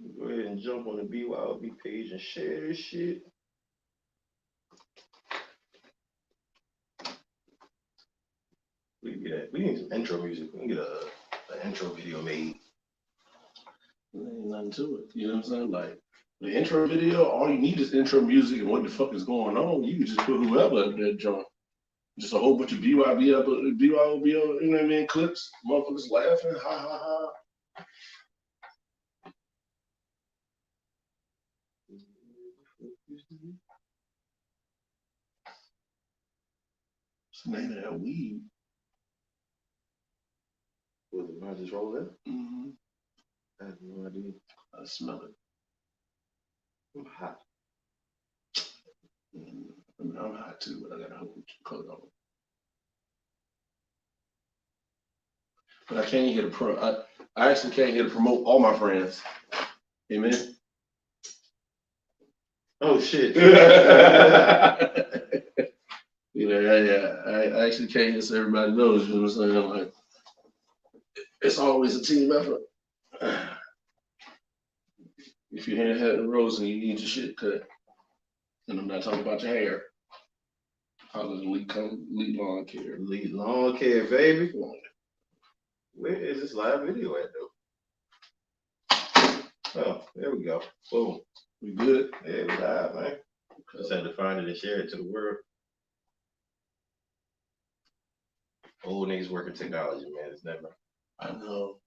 Go ahead and jump on the BYOB page and share this shit. We need some intro music. We can get an intro video made. There ain't nothing to it. You know what I'm saying? Like the intro video, all you need is intro music and what the fuck is going on. You can just put whoever in that joint. Just a whole bunch of BYOB, you know what I mean, clips, motherfuckers laughing, ha ha ha. What's the name of that weed? Was it mine just roll in? Mm-hmm. I have no idea. I smell it. I'm hot. I mean, I'm hot too, but I got a whole coat on. But I can't get I actually can't get to promote all my friends. Amen. Oh shit. You know, I actually can't get so everybody knows, you know what I'm saying? Like, it's always a team effort. If your hair had the rose and you need your shit cut, and I'm not talking about your hair, holler at Elite Lawn Care. Elite Lawn Care, baby. Where is this live video at though? Oh, there we go. Boom. We good? Yeah, we live, man. Just had to find it and share it to the world. Old niggas working technology, man. It's never. I know.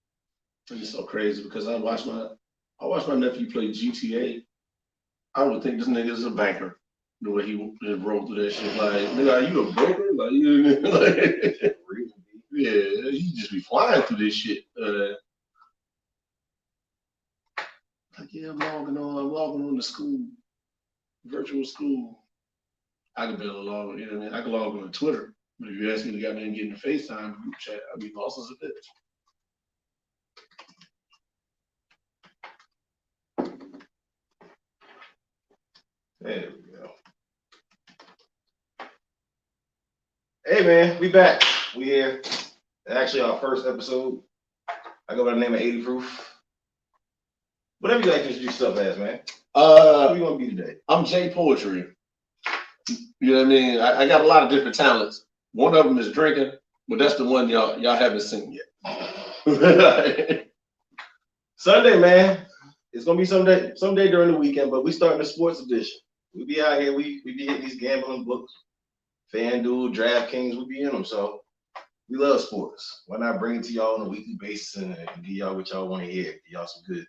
It's so crazy because I watched my nephew play GTA. I would think this nigga is a banker. The way he just rolled through that shit, like, nigga, are you a broker? Like, you like, yeah, he just be flying through this shit. Like, yeah, I'm logging on the school, virtual school. I could be able to log on, you know what I mean? I could log on to Twitter, but if you ask me to get in and get in the FaceTime group chat, I'd be lost as a bitch. There we go. Hey man, we back. We here. Actually, our first episode. I go by the name of 80 Proof. Whatever you like to introduce yourself as, man. Who you want to be today? I'm Jay Poetry. You know what I mean? I got a lot of different talents. One of them is drinking, but that's the one y'all haven't seen yet. Sunday, man. It's gonna be someday during the weekend, but we starting the sports edition. We be out here, we be hitting these gambling books, FanDuel, DraftKings, we be in them. So we love sports. Why not bring it to y'all on a weekly basis and give y'all what y'all want to hear? Give y'all some good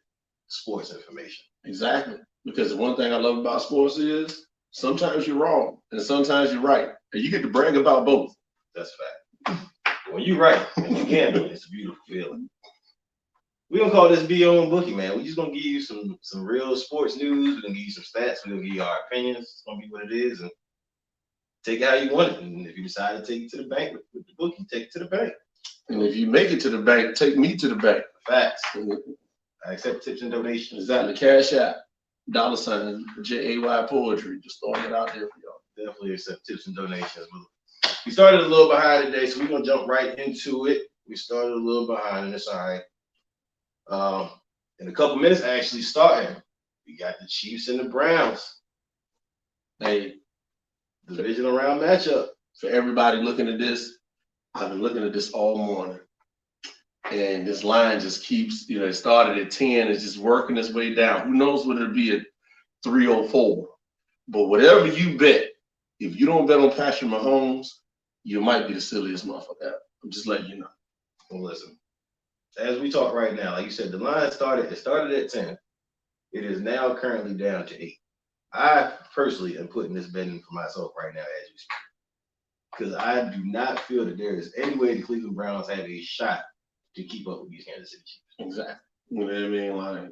sports information. Exactly. Because the one thing I love about sports is sometimes you're wrong and sometimes you're right. And you get to brag about both. That's a fact. When you're right and you gambling, it's a beautiful feeling. We're gonna call this Be Your Own Bookie, man. We're just gonna give you some real sports news. We're gonna give you some stats. We're gonna give you our opinions. It's gonna be what it is, and take it how you want it. And if you decide to take it to the bank with the bookie, take it to the bank. And if you make it to the bank, take me to the bank. Facts. I accept tips and donations. Exactly. Cash App, $ JAY Poetry. Just throwing it out there for y'all. Definitely accept tips and donations. We started a little behind today, so we're gonna jump right into it. We started a little behind, and it's all right. In a couple minutes, actually starting, we got the Chiefs and the Browns. Hey, divisional round matchup. For everybody looking at this, I've been looking at this all morning. And this line just keeps, it started at 10, it's just working its way down. Who knows what it'll be at 304. But whatever you bet, if you don't bet on Patrick Mahomes, you might be the silliest motherfucker ever. I'm just letting you know. Well, listen, as we talk right now, like you said, the line started at 10. It is now currently down to 8. I personally am putting this bet in for myself right now as we speak. Because I do not feel that there is any way the Cleveland Browns have a shot to keep up with these Kansas City Chiefs. Exactly. You know what I mean? Like,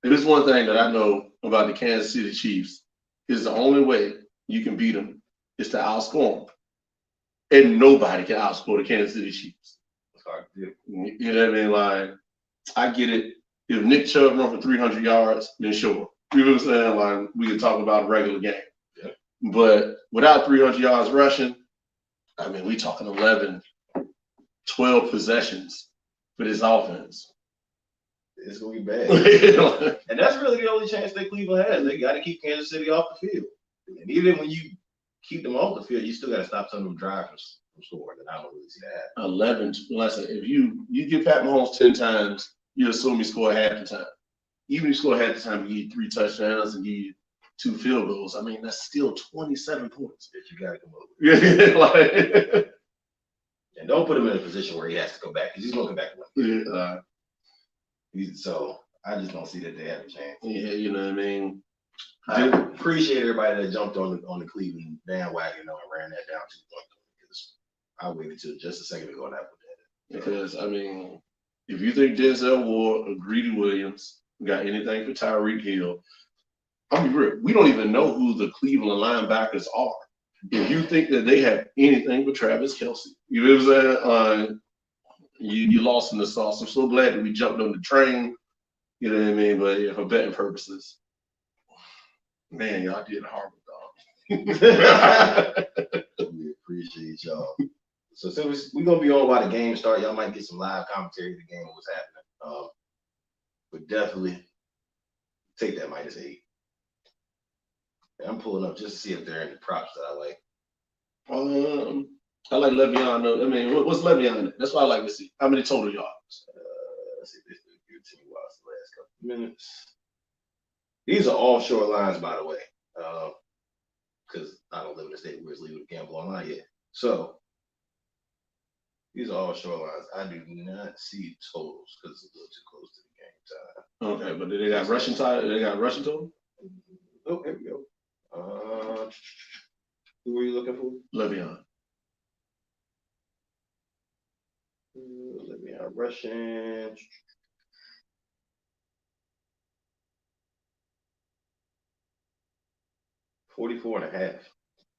there's one thing that I know about the Kansas City Chiefs is the only way you can beat them is to outscore them. And nobody can outscore the Kansas City Chiefs. It's hard to do. You know what I mean? Like, I get it. If Nick Chubb run for 300 yards, then sure. You know what I'm saying? Like, we can talk about a regular game. Yeah. But without 300 yards rushing, I mean, we talking 11, 12 possessions for this offense. It's gonna be bad. And that's really the only chance that Cleveland has. They got to keep Kansas City off the field. And even when you keep them off the field, you still got to stop some of them drivers from scoring. And I don't really see that. 11. Listen, if you give Pat Mahomes 10 times, you assume he scored half the time. Even if you score half the time, you get 3 touchdowns and you 2 field goals. I mean, that's still 27 points that you got to come up with. Yeah, like, and don't put him in a position where he has to come back because he's gonna come back. So I just don't see that they have a chance. Yeah, you know what I mean. I appreciate everybody that jumped on the Cleveland bandwagon and ran that down to the point because I waited till just a second ago and I put that in. Because I mean, if you think Denzel Ward or Greedy Williams got anything for Tyreek Hill, I'll be real. We don't even know who the Cleveland linebackers are. If you think that they have anything but Travis Kelce, you know what I'm saying? You lost in the sauce. I'm so glad that we jumped on the train. You know what I mean? But yeah, for betting purposes, man, y'all did a horrible job. We appreciate y'all. So since we're gonna be on while the game start, y'all might get some live commentary of the game, what's happening. But definitely take that -8. I'm pulling up just to see if there are any props that I like. I like Le'Veon. I mean, what's Le'Veon? That's what I like to see. How many total yards? Let's see if this is good to me while it's the last couple of minutes. These are offshore lines, by the way, because I don't live in a state where it's legal to gamble online yet. So these are offshore lines. I do not see totals because it's a little too close to the game time. Okay, but they got rushing time. They got rushing total. Oh, here we go. Who are you looking for? Le'Veon. Le'Veon rushing. $44.5.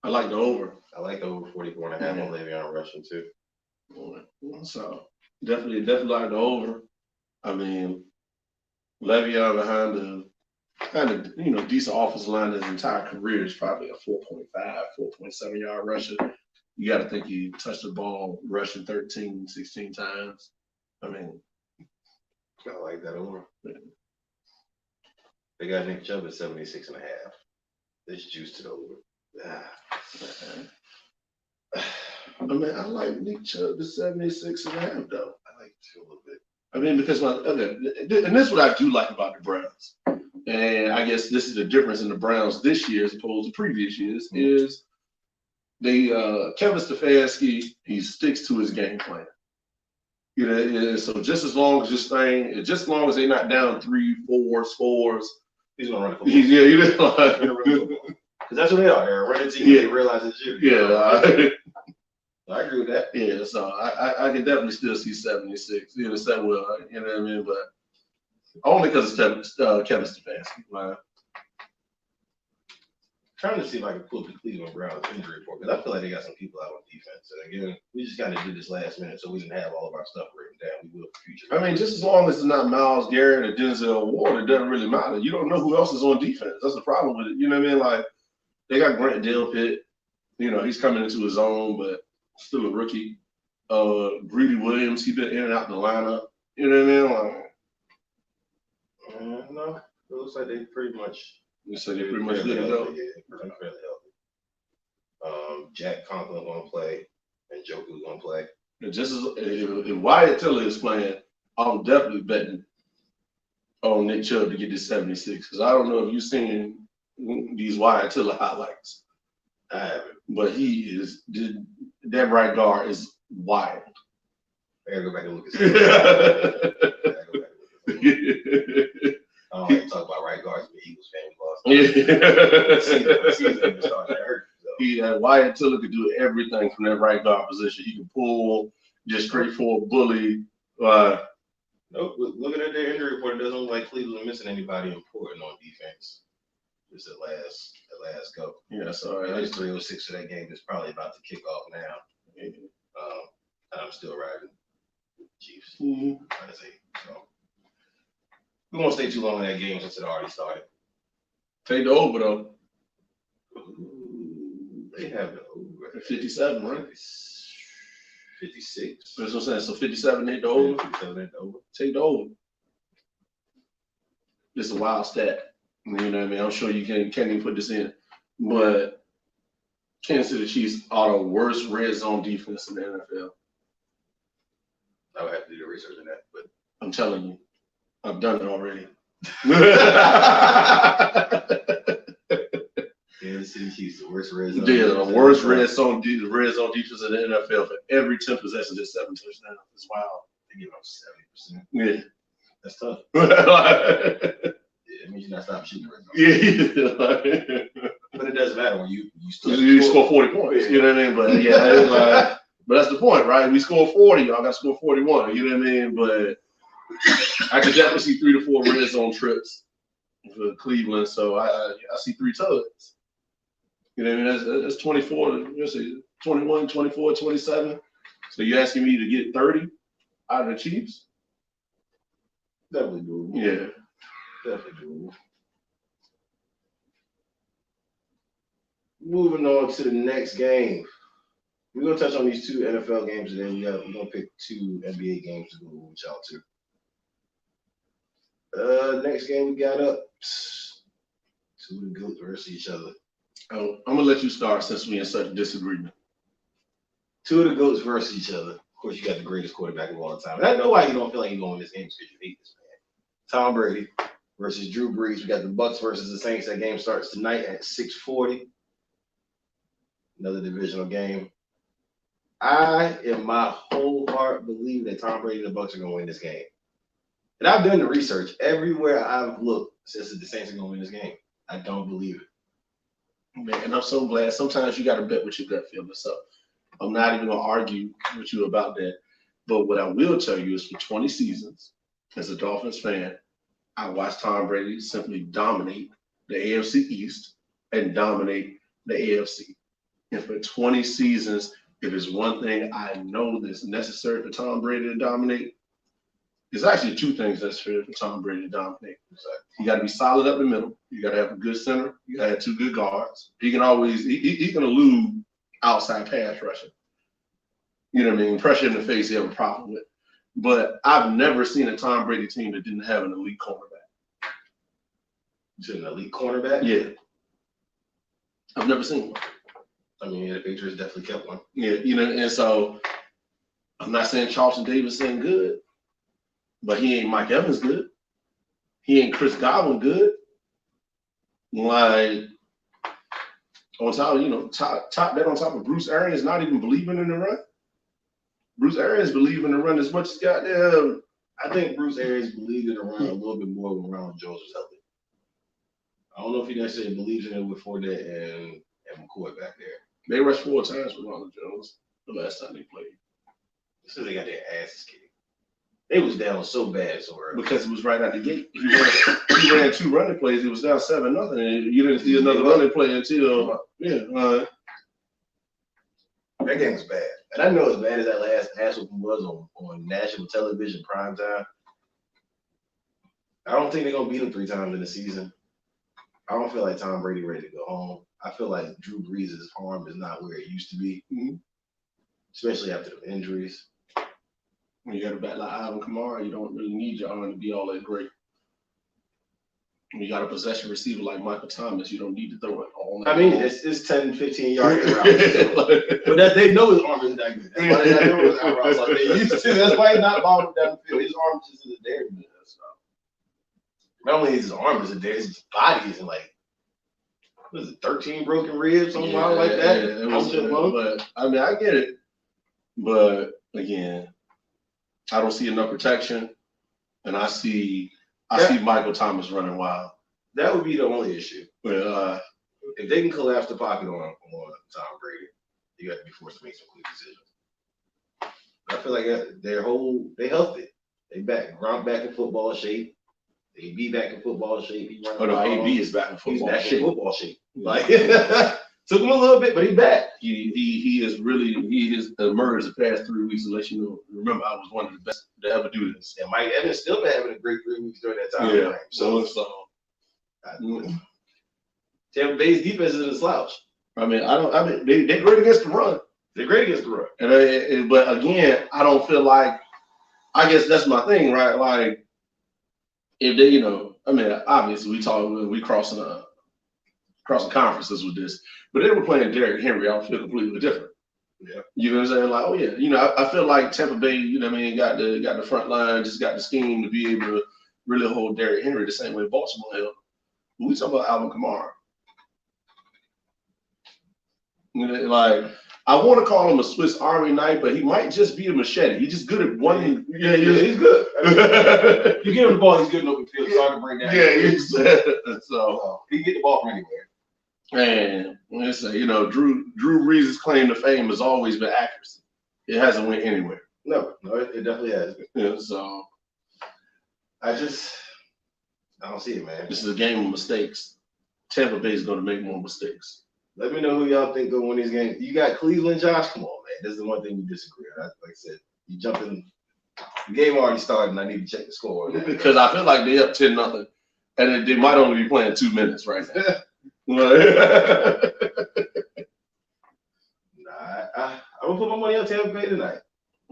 I like the over. I like the over 44.5 on Le'Veon rushing too. So definitely like the over. I mean, Le'Veon behind the kind of decent offensive line his entire career is probably a 4.5, 4.7 yard rusher. You got to think he touched the ball rushing 13, 16 times. I mean, I like that over. They got Nick Chubb at 76.5. There's juice to the over. I mean, I like Nick Chubb to 76.5 though. I like it a little bit. I mean, because and this is what I do like about the Browns. And I guess this is the difference in the Browns this year as opposed to previous years is they Kevin Stefanski, he sticks to his game plan. You know, so just as long as they're not down 3-4 scores, he's gonna run the football. Yeah, you know, because that's what they are. They're running team. They realize it's you. Yeah, I agree with that. Yeah, so I can definitely still see 76. You know, you know what I mean? But only because it's Kevin Stefanski. Right? Trying to see if I can pull the Cleveland Browns injury report because I feel like they got some people out on defense. And again, we just got to do this last minute so we can have all of our stuff written down. We will for future. I mean, just as long as it's not Myles Garrett or Denzel Ward, it doesn't really matter. You don't know who else is on defense. That's the problem with it. You know what I mean? Like they got Grant Delpit. You know, he's coming into his own, but still a rookie. Greedy Williams, he's been in and out the lineup. You know what I mean? Like, no, it looks like they pretty much. You said they're pretty much good to go. Yeah, fairly healthy. Jack Conklin gonna play, and Njoku's gonna play. And just as if Wyatt Tiller is playing, I'm definitely betting on Nick Chubb to get this 76 because I don't know if you've seen these Wyatt Tiller highlights. I haven't. But that right guard is wild. I gotta go back and look at it. I don't like to talk about right guards, but Eagles fan lost. Season started hurt. So. Wyatt Tiller could do everything from that right guard position. He can pull, just straightforward bully. Nope. Looking at their injury report, it doesn't look like Cleveland missing anybody important on defense. Just at last go. Yeah, sorry. It's 3:06 for that game. It's probably about to kick off now. And I'm still riding with the Chiefs. So we won't stay too long in that game since it already started. Take the over though. They have the over. 57, right? 56. That's what I'm saying. So 57 hit the over. 57 hit the over. Take the over. It's a wild stat. You know what I mean? I'm sure you can't even put this in. But Kansas City Chiefs are the worst red zone defense in the NFL. I would have to do the research on that, but I'm telling you, I've done it already. Kansas City Chiefs, the worst red zone. Yeah, the worst red zone defense in the NFL for every 10 possessions, just 7 touchdowns. It's wild. They give up 70%. Yeah. That's tough. Yeah. It means you're not stopping shooting the red zone. But it doesn't matter when you score 40 points. You know what I mean? But yeah, it's like, but that's the point, right? We score 40, y'all got to score 41. You know what I mean? But I could definitely see 3 to 4 red zone trips for Cleveland. So I see 3 tugs. You know what I mean? That's 24, let's see, 21, 24, 27. So you're asking me to get 30 out of the Chiefs? Definitely doable. Yeah. Definitely doable. Moving on to the next game. We're going to touch on these 2 NFL games, and then we're going to pick 2 NBA games to go with y'all too. Next game we got up, 2 of the GOATs versus each other. Oh, I'm going to let you start since we're in such disagreement. 2 of the GOATs versus each other. Of course, you got the greatest quarterback of all time. And I know why you don't feel like you're going to win this game because you hate this man. Tom Brady versus Drew Brees. We got the Bucks versus the Saints. That game starts tonight at 6:40. Another divisional game. I, in my whole heart, believe that Tom Brady and the Bucks are going to win this game. And I've done the research. Everywhere I've looked says that the Saints are going to win this game. I don't believe it. Man, and I'm so glad. Sometimes you got to bet with your gut feeling. So I'm not even going to argue with you about that. But what I will tell you is for 20 seasons, as a Dolphins fan, I watched Tom Brady simply dominate the AFC East and dominate the AFC. And for 20 seasons, if there's one thing I know that's necessary for Tom Brady to dominate, there's actually 2 things necessary for Tom Brady to dominate. You got to be solid up the middle. You got to have a good center. You got to have 2 good guards. He can always he's going to elude outside pass rushing. You know what I mean? Pressure in the face, he have a problem with. But I've never seen a Tom Brady team that didn't have an elite cornerback. You said an elite cornerback? Yeah. I've never seen one. I mean, the Patriots definitely kept one. Yeah, you know, and so I'm not saying Charleston Davis ain't good, but he ain't Mike Evans good. He ain't Chris Godwin good. Like on top, top that on top of Bruce Arians not even believing in the run. Bruce Arians believed in the run as much as goddamn. I think Bruce Arians believed in the run a little bit more when Ronald Jones was healthy. I don't know if he necessarily believes in it with Fournette and McCoy back there. They rushed 4 times with Ronald Jones the last time they played. So they got their asses kicked. They was down so bad so early. Because it was right out the gate. He ran 2 running plays. It was down 7-0, and you didn't see another running play until that game was bad. And I know as bad as that last ass whooping was on national television primetime. I don't think they're gonna beat him 3 times in the season. I don't feel like Tom Brady ready to go home. I feel like Drew Brees' arm is not where it used to be, especially after the injuries. When you got a bat like Alvin Kamara, you don't really need your arm to be all that great. When you got a possession receiver like Michael Thomas, you don't need to throw it all that. I mean, it's 10, 15 yards around. But that they know his arm isn't that good. That's why they not doing his routes like they used to. That's why he's not balling down the field. His arm just isn't there. Not only is his arm isn't there, his body isn't like, what is it, 13 broken ribs, something wild like that? Yeah, it was, but I mean, I get it. But again, I don't see enough protection, and I see Michael Thomas running wild. That would be the only issue. Well, if they can collapse the pocket on Tom Brady, you have to be forced to make some quick decisions. I feel like they healthy. They Gronk back in football shape. AB back in football shape. AB is back in football shape. He's back in football shape. Like took him a little bit, but he's back. He has emerged the past 3 weeks. To let you know, remember I was one of the best to ever do this. And Mike Evans still been having a great 3 weeks during that time. Yeah. So Tampa Bay's defense isn't a slouch. They're great against the run. They're great against the run. But again, I don't feel like. I guess that's my thing, right? Like if they, I mean, obviously we crossing conferences with this, but they were playing Derrick Henry, I would feel completely different. Yeah. You know what I'm saying? Like, oh yeah, I feel like Tampa Bay, got the front line, just got the scheme to be able to really hold Derrick Henry the same way Baltimore held. But we talking about Alvin Kamara. Like, I want to call him a Swiss Army knife, but he might just be a machete. He's just good at one. Yeah, he's good. You give him the ball, he's good in open field. So I can bring down. Yeah, so he can get the ball from anywhere. And let's say, Drew Brees' claim to fame has always been accuracy. It hasn't went anywhere. No, it definitely has. Yeah, so I don't see it, man. This is a game of mistakes. Tampa Bay is going to make more mistakes. Let me know who y'all think gonna win these games. You got Cleveland, Josh. Come on, man. This is the one thing you disagree on. Like I said, you jump in. The game already started, and I need to check the score. Because I feel like they up 10-0, and they might only be playing 2 minutes right now. Nah, I'm gonna put my money on Tampa Bay tonight.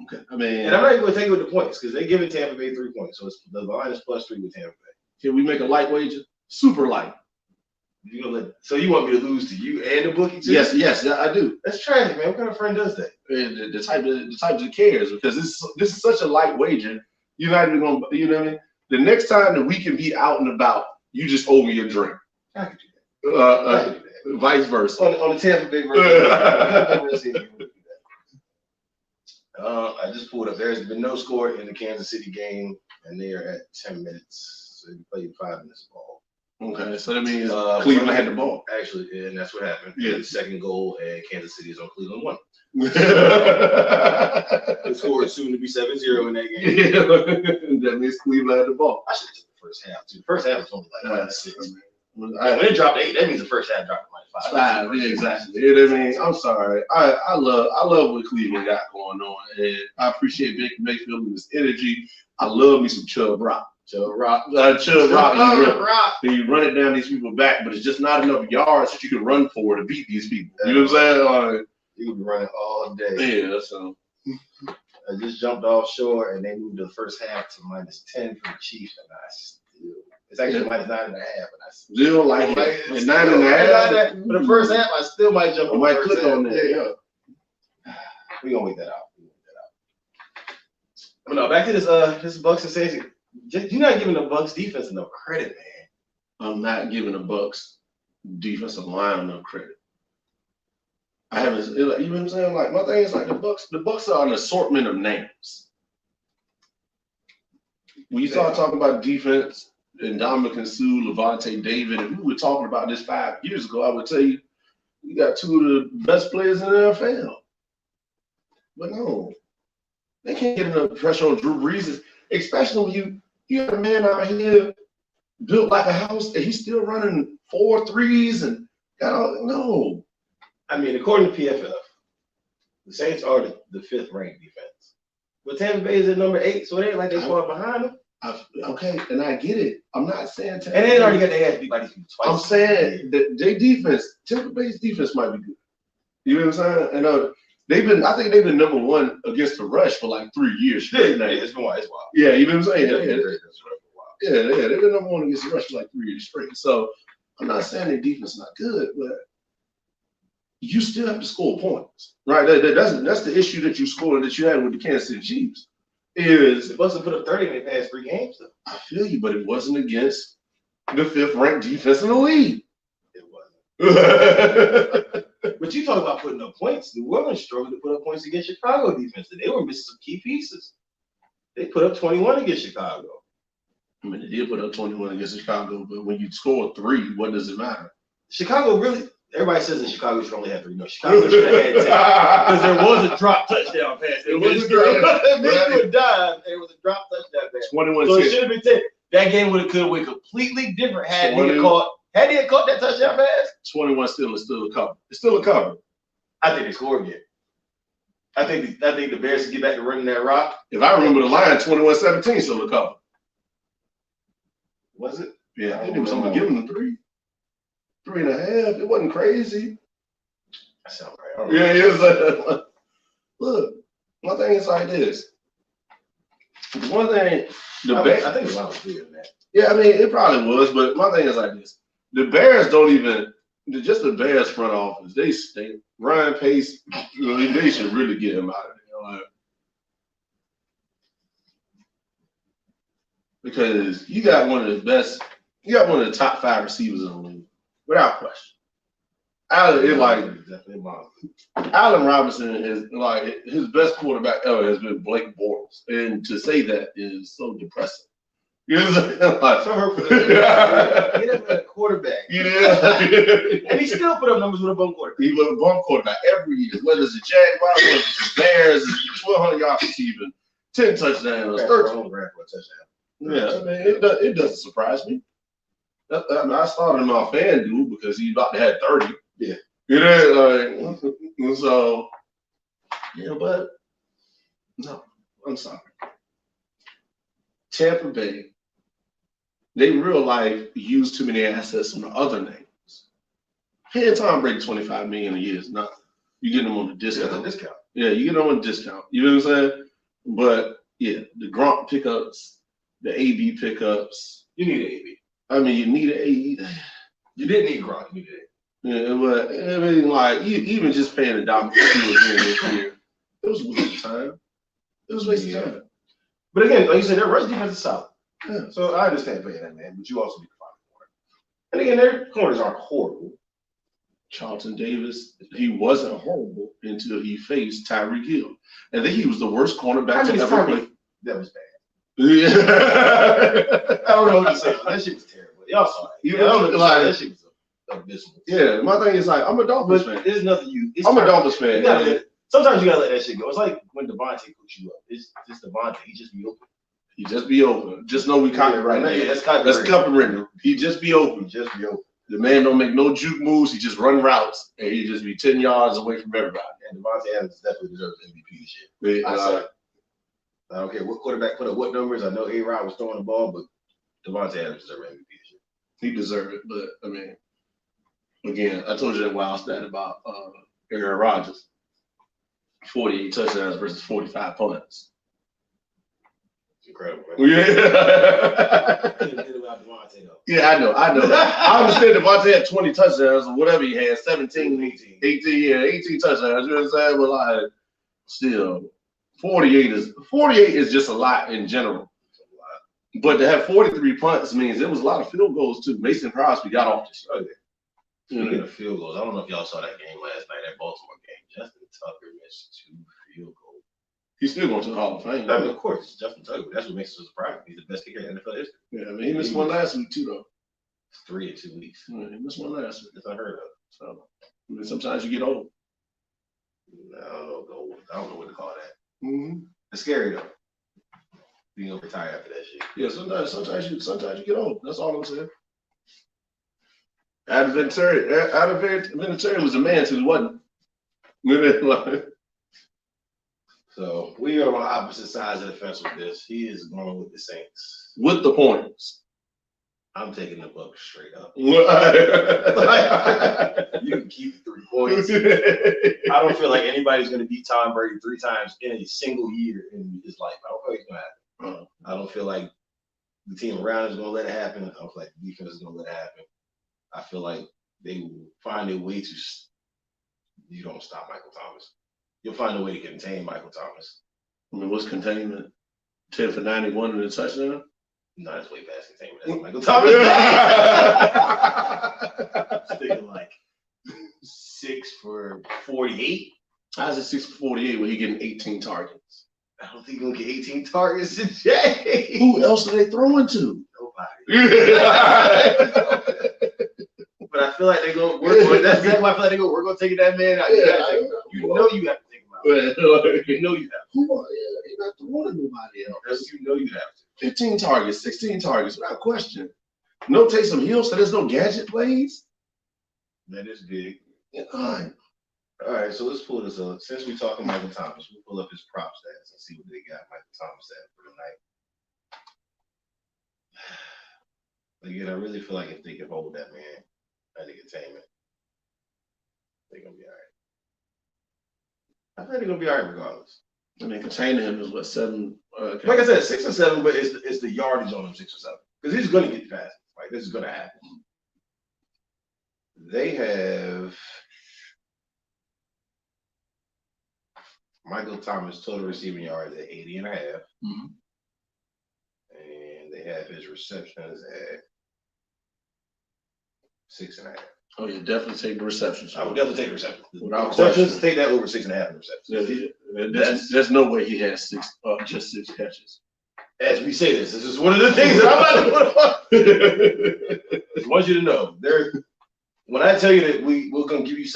Okay, I mean, and I'm not even gonna take it with the points because they're giving Tampa Bay 3 points, so the line is +3 with Tampa Bay. Can we make a light wager? Super light. So you want me to lose to you and the bookie too? Yes, I do. That's tragic, man. What kind of friend does that? The type that cares, because this is such a light wager. You're not even gonna, you know what I mean? The next time that we can be out and about, you just owe me a drink. I could do that. Vice versa. On the Tampa Bay version. I just pulled up. There's been no score in the Kansas City game, and they are at 10 minutes. So they played 5 minutes of ball. Okay, so that means Cleveland had the ball. Actually, and that's what happened. Yeah. The second goal, and Kansas City is on Cleveland 1. The score is soon to be 7-0 in that game. Yeah, that means Cleveland had the ball. I should have took the first half too. The first half was only like 5-6. When it dropped 8, that means the first half dropped like 5. Yeah, exactly. You know what I mean? I'm sorry. I love what Cleveland got going on, and I appreciate Baker Mayfield and his energy. I love me some Chubb Rock. Chubb Rock. You run it down these people back, but it's just not enough yards that you can run for to beat these people. You know what I'm saying? You could be running all day. Yeah, so. I just jumped offshore, and they moved the first half to -10 for the Chiefs, and I still. It's actually -9.5, and I still like it. 9.5. For the first half, I still might jump. I might click on that. Yeah. We gonna wait that out. But no, back to this Bucks and Saints. You're not giving the Bucks defense enough credit, man. I'm not giving the Bucks defensive line enough credit. I haven't, you know what I'm saying? Like, my thing is like the Bucks are an assortment of names. When you start talking about defense and Ndamukong Suh, Levante David, and we were talking about this 5 years ago, I would tell you, you got 2 of the best players in the NFL. But no, they can't get enough pressure on Drew Brees, especially when you have a man out here built like a house and he's still running 4 threes and got all, no. I mean, according to PFF, the Saints are the 5th ranked defense. But Tampa Bay is at number 8, so it ain't like they far behind them. Okay, and I get it. I'm not saying Tampa and they already got their ass beat by these people twice. I'm saying that their defense, Tampa Bay's defense might be good. You know what I'm saying? And I think they've been number 1 against the rush for like 3 years straight now. It's been wild. Yeah, you know what I'm saying? Yeah, they've been number 1 against the rush for like 3 years straight. So I'm not saying their defense is not good, but you still have to score points, right? That's the issue that you had with the Kansas City Chiefs. Is the Bucks have put up 30 in the past 3 games, though. I feel you, but it wasn't against the 5th ranked defense in the league. It wasn't. But you talk about putting up points. New Orleans struggled to put up points against Chicago defense. They were missing some key pieces. They put up 21 against Chicago. I mean, they did put up 21 against Chicago, but when you score 3, what does it matter? Chicago really. Everybody says in Chicago should only have 3. No, Chicago should have had 10 because there was a drop touchdown pass. It was a dive. There was a drop touchdown pass. 21. So it should have been 10. That game could have went completely different had he caught that touchdown pass. 21 still a cover. It's still a cover. I think they scored again. I think the Bears can get back to running that rock. If I remember the line, 21-17 still a cover. Was it? Yeah, I think it was something giving them 3. 3.5. It wasn't crazy. That sounds right. Yeah, it was. Look, my thing is like this. The one thing, I think a lot was bigger than that. Yeah, I mean, it probably was, but my thing is like this: the Bears don't even just the Bears front office. They stink. Ryan Pace, they should really get him out of there, like, because you got one of the best, you got one of the top 5 receivers in the league, without question. Allen Robinson is like his best quarterback ever has been Blake Bortles, and to say that is so depressing. You know what I'm saying? Like, So hurtful. He never had a quarterback. Yeah. And he still put up numbers with a bum quarterback. He was a bum quarterback every year, whether it's the Jaguars, whether it's the Bears, 1,200 yards receiving, 10 touchdowns, 13. Yeah, I mean, it doesn't surprise me. I started him on FanDuel because he's about to have 30. Yeah. You know, like, so, yeah, but no, I'm sorry. Tampa Bay, they real life use too many assets on the other names. Paying Tom Brady $25 million a year is nothing. You get them on the discount. Yeah, you get them on a discount. You know what I'm saying? But yeah, the Gronk pickups, the AB pickups. You need an AB. I mean, you need an AB. You didn't need Gronk. You needed it. Yeah, but I mean, like even just paying a dollar again this year, it was a waste of time. It was a waste of time. But again, like you said, their rush defense is solid. Yeah. So I understand paying that man, but you also need to find a corner. And again, their corners aren't horrible. Charlton Davis, he wasn't horrible until he faced Tyreek Hill. And then he was the worst cornerback to ever play. That was bad. Yeah. I don't know what to say. That shit was terrible. Y'all saw it. That shit was abysmal. Yeah, my thing is like, I'm a Dolphins fan. There's nothing I'm a Dolphins fan. Sometimes you gotta let that shit go. It's like when Devontae cooks you up. It's just Devontae. He just be open. He just be open. Just know we copyright. Yeah, that's copyrighted. He just be open. Just be open. The man don't make no juke moves. He just run routes, and he just be 10 yards away from everybody. And Devontae Adams definitely deserves MVP this year. I don't care what quarterback put up what numbers. I know A-Rod was throwing the ball, but Devontae Adams deserves MVP this year. He deserved it, but I mean, again, I told you that wild stat about Aaron Rodgers. 48 touchdowns versus 45 punts. It's incredible, man. Yeah, I know. I understand Devontae had 20 touchdowns or whatever he had, 17, 18 touchdowns. You know what I'm saying? But like, still, 48 is just a lot in general. But to have 43 punts means there was a lot of field goals too. Mason Crosby got off the show. Speaking of field goals, I don't know if y'all saw that game last night, that Baltimore game. Justin Tucker missed 2 field goals. He's still going to the Hall of Fame. I mean, of course, Justin Tucker. That's what makes it so surprising. He's the best kicker in NFL history. Yeah, I mean, he missed one last week too, though. 3 in 2 weeks. Yeah, he missed one last week. That's unheard of. So, I mean, sometimes you get old. I don't know what to call that. Mm-hmm. It's scary though. Being gonna retire after that shit. Yeah, sometimes you get old. That's all I'm saying. Adam Vinatieri was a man till he wasn't. So we are on opposite sides of the fence with this. He is going with the Saints. With the points. I'm taking the Bucs straight up. You can keep the 3 points. I don't feel like anybody's going to beat Tom Brady 3 times in a single year in his life. I don't feel like it's going to happen. I don't feel like the team around is going to let it happen. I don't feel like the defense is going to let it happen. I feel like they will find a way to. You don't stop Michael Thomas. You'll find a way to contain Michael Thomas. I mean, what's containment? 10 for 91 and a touchdown? No, that's way past containment. That's Michael Thomas. I'm thinking like 6 for 48. How's it 6 for 48 when he getting 18 targets? I don't think he's gonna get 18 targets today. Who else are they throwing to? Nobody. But I feel like they're gonna work. That's exactly why I feel like they're gonna work on taking that man out. You know you have to take him out. You know you have to. You're not throwing nobody else. You know you have to. 15 targets, 16 targets, without question. No Taysom Hill, so there's no gadget plays. That is big. Yeah, all right, so let's pull this up. Since we're talking Michael Thomas, we'll pull up his prop stats and see what they got Michael Thomas at for the night. Again, I really feel like if they can hold that man at the containment, they're gonna be all right. I think they're gonna be all right regardless. And then containing him is what, 7? Okay. Like I said, 6 or 7, but it's the yardage on him 6 or 7 because he's going to get past. Like this is going to happen. They have Michael Thomas total receiving yards at 80 and a half. Mhm. And they have his receptions at 6.5. Oh, yeah, definitely take the receptions. I would definitely take receptions. Without Receptions, question. take that over 6.5 receptions. There's no way he has just 6 catches. As we say this is one of the things that I'm not going to I want you to know. When I tell you that we're going to give you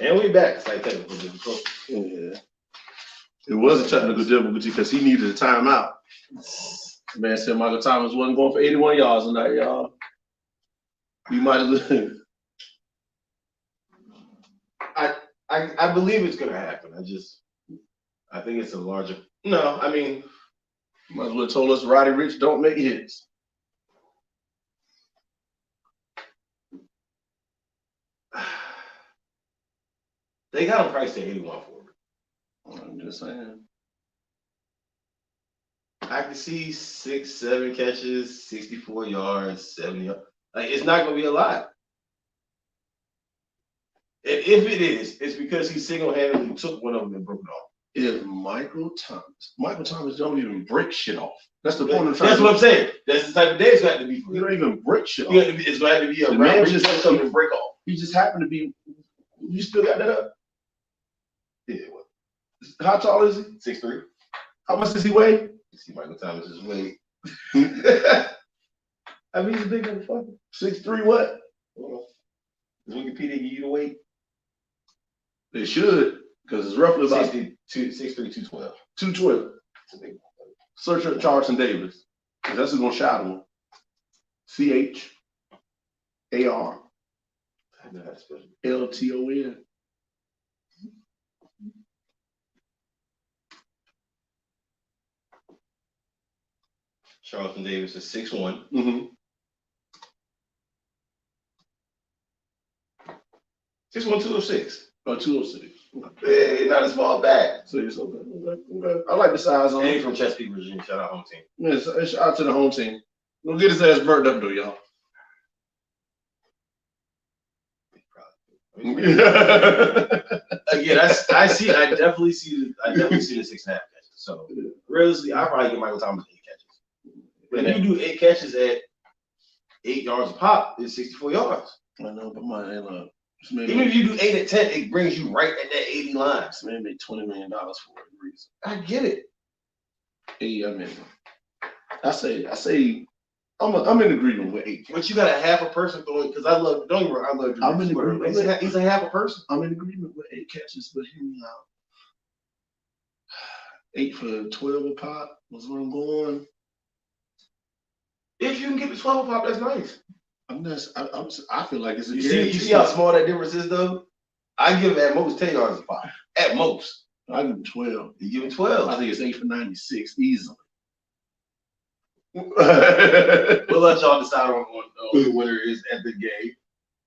And we back. It's like technical difficulty. Yeah. It was a technical difficulty because he needed a timeout. Man said Michael Thomas wasn't going for 81 yards tonight, y'all. We might have. I believe it's gonna happen. I think it's a larger. No, I mean, Might as well told us Roddy Rich don't make hits. they got him priced at 81 for it. I'm just saying. I can see 6, 7 catches, 64 yards, 70 yards. Like, it's not gonna be a lot. And if it is, it's because he single-handedly took one of them and broke it off. If Michael Thomas don't even break shit off. That's the point of trying. That's what I'm saying. That's the type of day it's got to be for You him. don't even break shit off. It's going to have to be a The round man where he just- does something and break off. He just happened to be. You still got that up? Yeah, what? How tall is he? 6'3". How much does he weigh? You see Michael Thomas's weight. I mean, he's a big motherfucker. 6'3" what? Does Wikipedia give you the weight? They should, because it's roughly about 6'3", 212. 212. It's a big one. Search up Charlton Davis. 'Cause that's who's gonna shout him. CHARLTON. I know how to spell it. Charlton Davis is 6'1". Mm-hmm. 6'1", 206. Or 206. Hey, not a small back. So it's okay. I like the size on And he's him. from Chesapeake, Virginia. Shout out home team. Yeah, shout out to the home team. Don't get his ass burnt up though, y'all. Again, I definitely see the 6.5 catches. So realistically, I probably get Michael Thomas 8 catches. But if you do 8 catches at 8 yards a pop, it's 64 yards. I know, but my Even if you do 8 at 10, it brings you right at that 80 line. this man made $20 million for a reason. I get it. Hey, I mean, I say, I'm in agreement with 8. But you got a half a person throwing, because I love Drew I'm in Brees, agreement. he's a half a person. I'm in agreement with 8 catches, but hear me out. 8 for 12 a pop was where I'm going. If you can get the 12 pop, that's nice. I feel like it's a You guarantee. see how small that difference is, though? I give at most 10 yards a pop. At most. I give him 12. You give him 12. I think it's 8 for 96 easily. We'll let y'all decide on who the winner is at the game.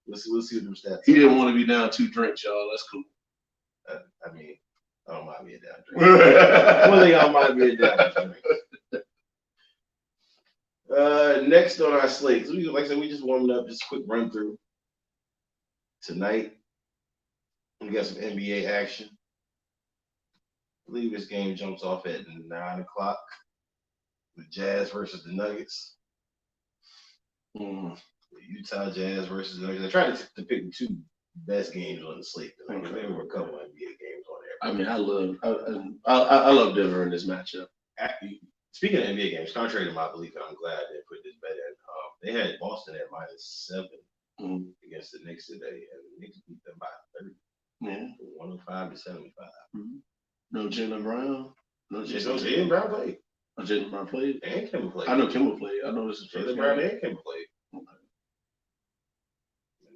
We'll see what them stats. He didn't want to be down 2 drinks, y'all. That's cool. I mean, I don't mind being down drink. One thing I don't mind being down drink. Next on our slate, so like I said, we just warming up. Just a quick run through. Tonight, we got some NBA action. I believe this game jumps off at 9 o'clock. The Jazz versus the Nuggets. The Utah Jazz versus the Nuggets. I tried to pick the 2 best games on the slate. There were a couple of NBA games on there. I mean, I love Denver in this matchup. Speaking of NBA games, contrary to my belief, and I'm glad they put this bet in. They had Boston at -7 against the Knicks today, and the Knicks beat them by 30. Yeah. 105 to 75. No Jaylen Brown. No Jaylen Brown played. Oh, Jaylen Brown played. And Kemba played. I know Kemba played. I know this is Jaylen Brown and Kemba played. The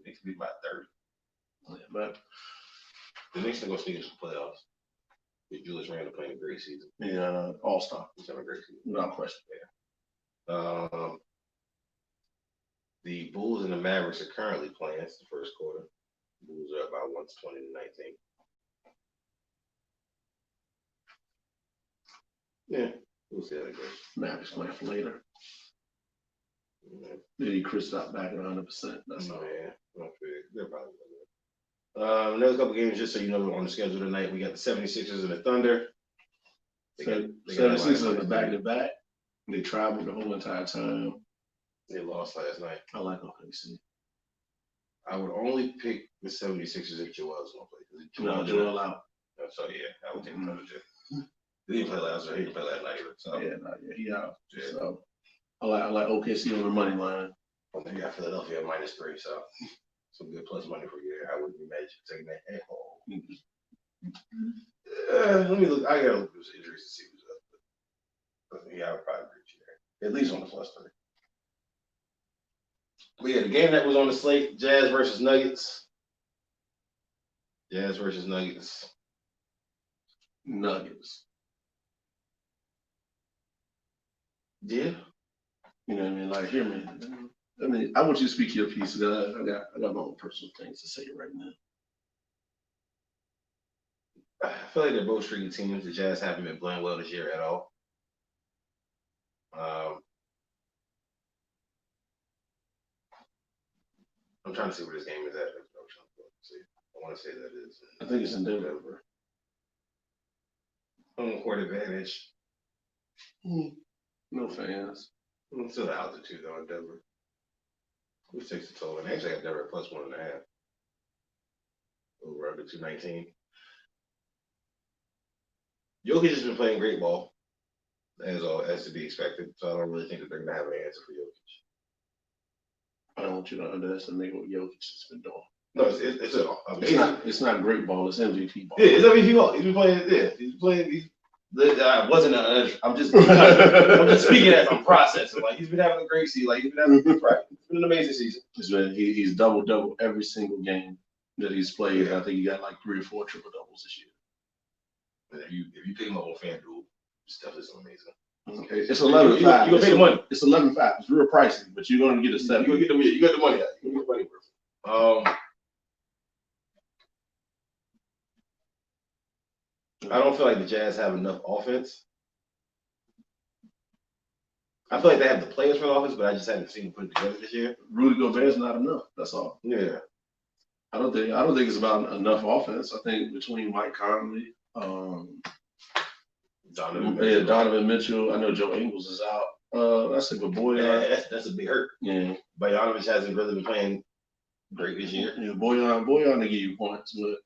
Knicks beat by 30. Yeah, but the Knicks are gonna sneak into the playoffs. With Julius Randle playing a great season. yeah, all-star. He's having a great season. Without question. The Bulls and the Mavericks are currently playing. It's the first quarter. The Bulls are about 120 to 19. Yeah, we'll see how it goes. Mavericks playing for later. Yeah. Maybe Chris stopped back at 100%. That's all. Yeah, they're probably gonna. Another couple games, just so you know, on the schedule tonight, we got the 76ers and the Thunder. They got 76ers on the back-to-back. They traveled the whole entire time. They lost last night. I like OKC. I would only pick the 76ers if Joel's gonna play. No, Joel out. So yeah, I would take the Thunder too. He didn't play last night. He didn't play last night either. So He out. Yeah. So I like OKC on the money line. they got Philadelphia at -3. So some good plus money for you. I wouldn't be mad at you taking that at all. Let me look. I gotta look at his injuries to see who's up. But yeah, I would probably agree with you there. At least on the plus 3. But yeah, the game that was on the slate: Jazz versus Nuggets. Jazz versus Nuggets. Nuggets. Yeah. You know what I mean? Like, hear me. I mean, I want you to speak your piece. I got my own personal things to say right now. I feel like they're both streaky teams. The Jazz haven't been playing well this year at all. I'm trying to see where this game is at. I want to say that is. I think it's in Denver. Home court advantage. No fans. It's still the altitude though in Denver. Which takes the toll. And actually, I got Denver plus 1.5. Over under 219. Jokic has been playing great ball, as to be expected. So I don't really think that they're gonna have an answer for Jokic. I don't want you to underestimate what Jokic has been doing. No, It's not great ball. It's MVP ball. Yeah, it's MVP ball. He's been playing. Yeah, he's playing. I'm just speaking as I'm processing. Like he's been having a great season. Like he's been having it's been an amazing season. He's double every single game that he's played. I think he got like 3 or 4 triple doubles this year. If you pick him up on FanDuel, stuff is amazing. Okay, it's 11.5. You gonna pay the money. It's 11.5. It's real pricey, but you're gonna get a 7. You got the money out. You get the money worth. I don't feel like the Jazz have enough offense. I feel like they have the players for the offense, but I just haven't seen them put it together this year. Rudy Gobert's not enough. That's all. Yeah. I don't think it's about enough offense. I think between Mike Conley, Donovan Mitchell. I know Joe Ingles is out. That's a good boy. That's a big hurt. Yeah. Bogdanovic hasn't really been playing great this year. Yeah, Boyan to give you points, but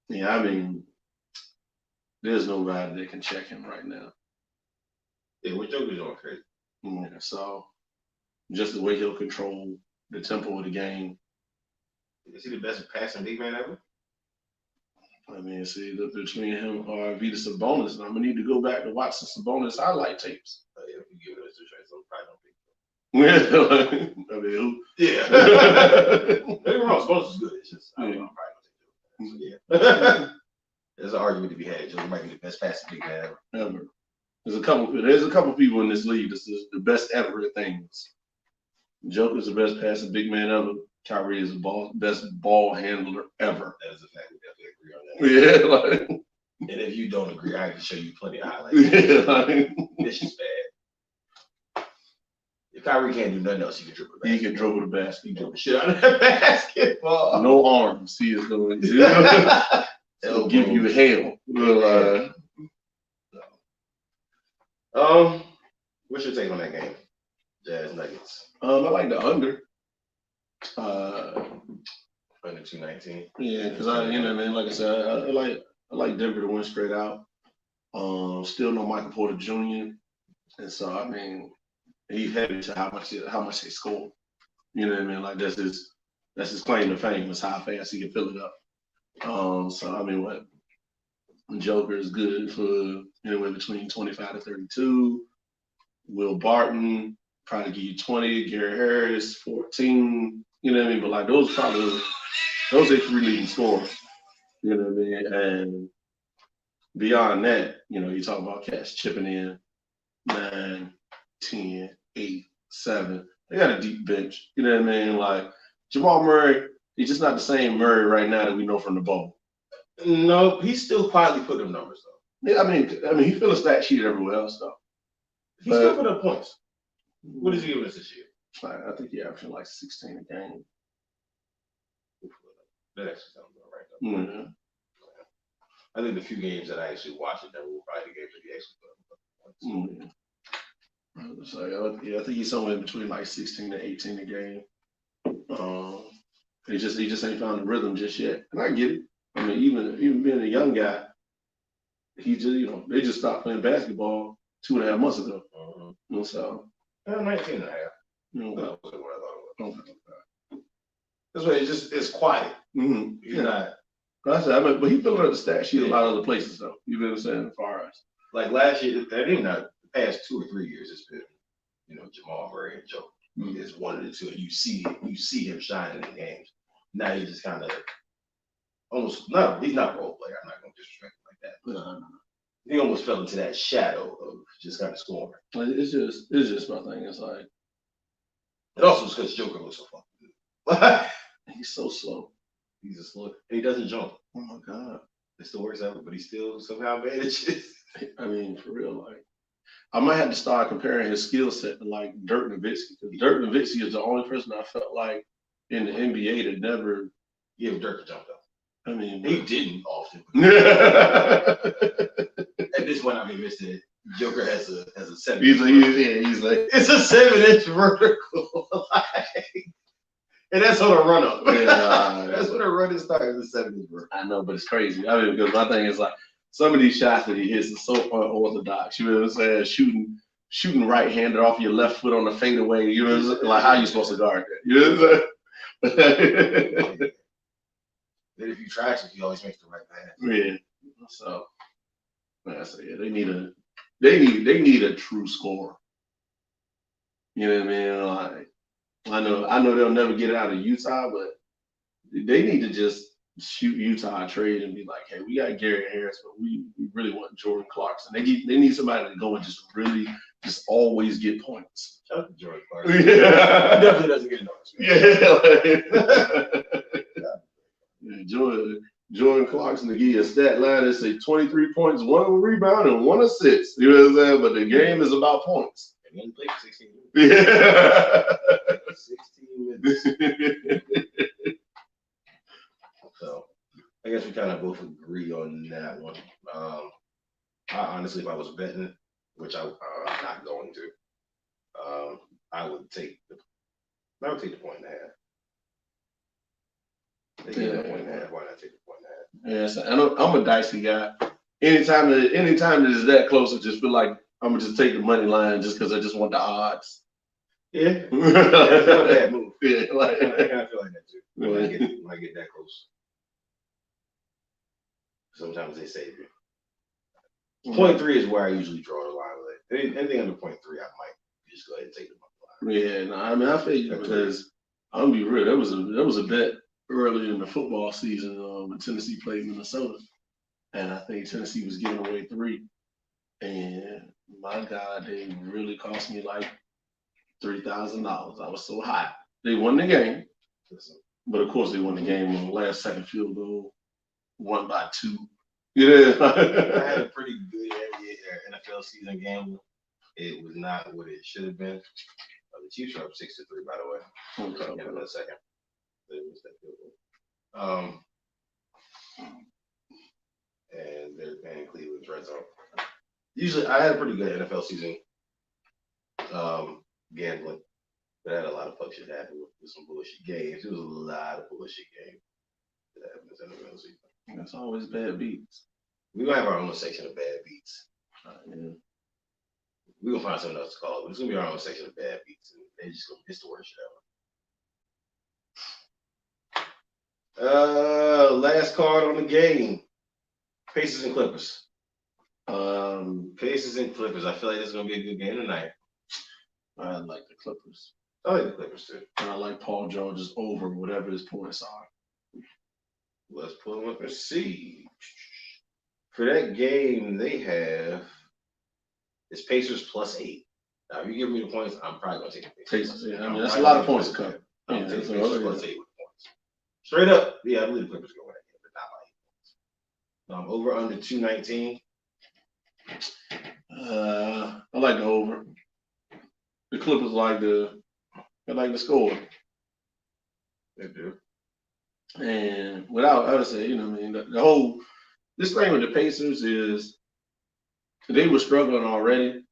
yeah, I mean, there's nobody that can check him right now. Yeah, what Joker's doing crazy. Yeah, so just the way he'll control the tempo of the game. Is he the best passing big man ever? I mean, see, between him or Vitas Sabonis, I'm gonna need to go back to watch the Sabonis highlight tapes. Yeah, if you give it a straight, so probably don't think. I mean, who? Yeah. Maybe wrong. Sabonis is good. It's just I don't know. Probably don't think. So, yeah. There's an argument to be had. Joker might be the best passing big man ever. There's a couple people in this league that's the best ever at things. Joker's the best passing big man ever. Kyrie is the best ball handler ever. That is a fact. We definitely agree on that. Yeah, like, and if you don't agree, I can show you plenty of highlights. Yeah, like, this is bad. If Kyrie can't do nothing else, he can dribble the basketball. He can dribble the basketball. He dribble shit out of that basketball. No arms. He is going to it'll give you hell. What's your take on that game? Jazz Nuggets. I like the under. Under 219. Yeah, because like I said, I like Denver to win straight out. Still no Michael Porter Jr. And so I mean, he's heavy to how much they score. You know what I mean? Like that's his claim to fame is how fast he can fill it up. So I mean, what Joker is good for anywhere between 25 to 32. Will Barton probably give you 20. Gary Harris 14. You know what I mean? But like those are 3 leading scorers. You know what I mean? And beyond that, you talk about cats chipping in 9, 10, 8, 7. They got a deep bench. You know what I mean? Like Jamal Murray, he's just not the same Murray right now that we know from the bowl. No, he's still quietly putting up numbers though. Yeah, I mean, he fills a stat sheet everywhere else though. He's still putting up points. What is he giving us this year? I think he averaging like 16 a game. That actually sounds about right. Mm-hmm. I think the few games that I actually watched, that were probably the games that he actually put up points. So I think he's somewhere between like 16 to 18 a game. He just ain't found the rhythm just yet, and I get it. I mean, even being a young guy, he just they just stopped playing basketball 2.5 months ago. So 19 and a half. That wasn't what I thought it was. Okay. That's why it's quiet. Mm-hmm. He's not. That's I mean, but he filling up the stat sheet a lot of other places though. You know what I'm saying? As far as Like last year, I think not the past 2 or 3 years, it's been, Jamal Murray and Joe. Is one of the two. You see him shining in games. Now he's just kind of almost he's not a role player. I'm not gonna disrespect him like that. But he almost fell into that shadow of just kind of scoring. It's just my thing. It's like it also is because Joker looks so fucking good. He's so slow. He's a slow. And he doesn't jump. Oh my god. It still works out, but he still somehow manages. I mean, for real, like I might have to start comparing his skill set to like Dirk Nowitzki, because Dirk Nowitzki is the only person I felt like in the NBA that never give Dirk a jump though. I mean, he didn't often. At this point, I've been missed it. Joker has a 7. He's like it's a 7-inch vertical, and that's on a run up. Yeah, that's when a run starts. Is a 7-inch vertical. I know, but it's crazy. I mean, because my thing is like some of these shots that he hits is so unorthodox. You know what I'm saying? Shooting right-handed off your left foot on a fadeaway. You know what I'm saying? Like how you supposed to guard that? You know what I'm saying? Then if you trash it, he always makes the right pass. Yeah. So, yeah, they need a true scorer. You know what I mean? Like, I know they'll never get it out of Utah, but they need to just shoot Utah a trade and be like, hey, we got Gary Harris, but we really want Jordan Clarkson. They need somebody to go and just always get points. Shout out to Jordan Clarkson. Yeah. He definitely doesn't get noticed. Yeah. Jordan Clarkson to give you a stat line that say 23 points, 1 rebound, and 1 assist. You know what I'm saying? But the game is about points. And he only played 16 minutes. Yeah. 16 minutes. So I guess we kind of both agree on that one. I honestly, if I was betting, which I'm not going to, I would take the point and a half. They get that point and a half. Why not take the point and a half? Yeah, so I'm a dicey guy. Anytime that is that close, I just feel like I'm gonna just take the money line just because I just want the odds. Yeah, that's not a bad move. Yeah, like, I kind of feel like that too. When I get that close, sometimes they save you. 0.3 is where I usually draw the line. Like anything under 0.3, I might just go ahead and take the money line. Yeah, no, I mean I feel you because I'm gonna be real. There was a bet early in the football season when Tennessee played Minnesota, and I think Tennessee was giving away 3, and my God, they really cost me like $3,000. I was so hot. They won the game, but of course they won the game on the last second field goal, won by 2. Yeah, I had a pretty good NFL season gamble. It was not what it should have been. The Chiefs are up 6-3, by the way. Okay. In a second. And they're playing Cleveland's red zone. Usually, I had a pretty good NFL season gambling, but I had a lot of fuck shit happen with some bullshit games. It was a lot of bullshit games that happened in the NFL season. That's always bad beats. We're gonna have our own section of bad beats. Yeah. We're gonna find something else to call it, but it's gonna be our own section of bad beats, and they just gonna it's the worst shit ever. Last card on the game. Pacers and Clippers. Pacers and Clippers. I feel like this is gonna be a good game tonight. I like the Clippers. I like the Clippers too. And I like Paul George's over whatever his points are. Let's pull them up and see. For that game, they have it's Pacers +8. Now, if you give me the points, I'm probably gonna take the Pacers. Yeah, I mean that's a lot of points to cover. I'm taking Pacers +8 with points. Straight up, yeah, I believe the Clippers go win that game, but not by 8 points. Over under 219. I like the over. The Clippers like the score. They do. And without, I would say, you know, I mean, the whole this thing with the Pacers is they were struggling already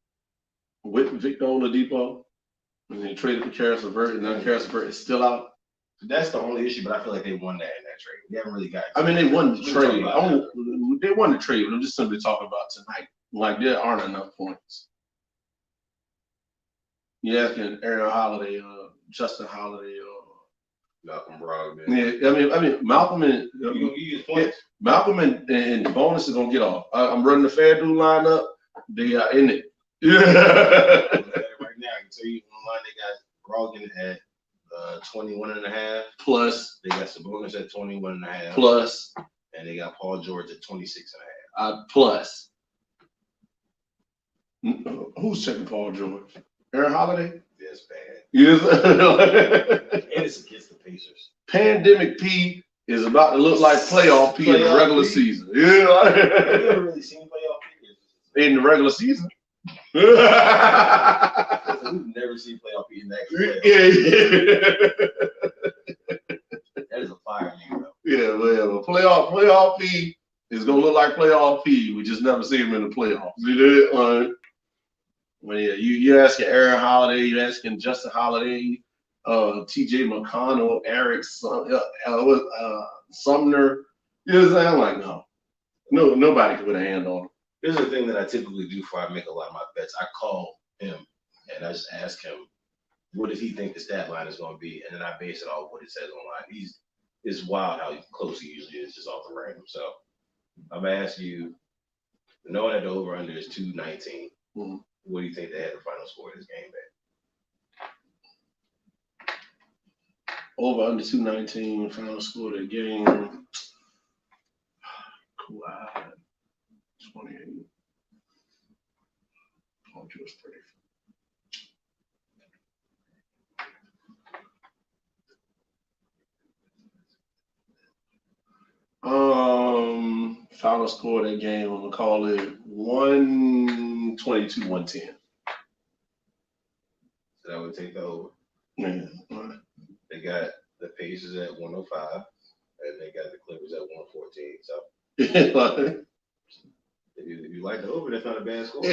with Victor Oladipo, and they traded for Karis LeVert, and now Karis LeVert is still out. That's the only issue, but I feel like they won that in that trade. We haven't really got. I mean, they won the trade. They won the trade, but I'm just simply talking about tonight. Like there aren't enough points. You're asking Aaron Holiday, Justin Holiday, Malcolm Brogdon. Yeah, I mean, Malcolm and You use points. Malcolm and Bonus is gonna get off. I'm running the FanDuel lineup. They are in it. Yeah. Right now, I can tell you online they got Brogdon at 21.5. Plus. They got Sabonis at 21.5. Plus. And they got Paul George at 26.5. Plus. Who's checking Paul George? Aaron Holiday? That's bad. Yes. And it's against the Pacers. Pandemic P is about to look like playoff P in the regular season. Yeah. Have you ever really seen playoff P? In the regular season. We've never seen playoff P in that. That is a fire name, though. Yeah, well, playoff P is gonna look like playoff P. We just never see him in the playoffs. Well, yeah, you asking Aaron Holiday, you asking Justin Holiday, T.J. McConnell, Eric Sumner. You know what I'm saying? I'm like, no, nobody can put a hand on him. Here's the thing that I typically do before I make a lot of my bets. I call him and I just ask him, what does he think the stat line is going to be? And then I base it off what it says online. It's wild how close he usually is just off the random. So I'm going to ask you, knowing that the over-under is 219, what do you think they had the final score of this game at? Over under 219, final score of the game. Kawhi, 28. Paul George, 34. Final score of that game, I'm gonna call it 122-110. So that would take the over. Yeah. They got the Pacers at 105, and they got the Clippers at 114. So if you like the over, that's not a bad score.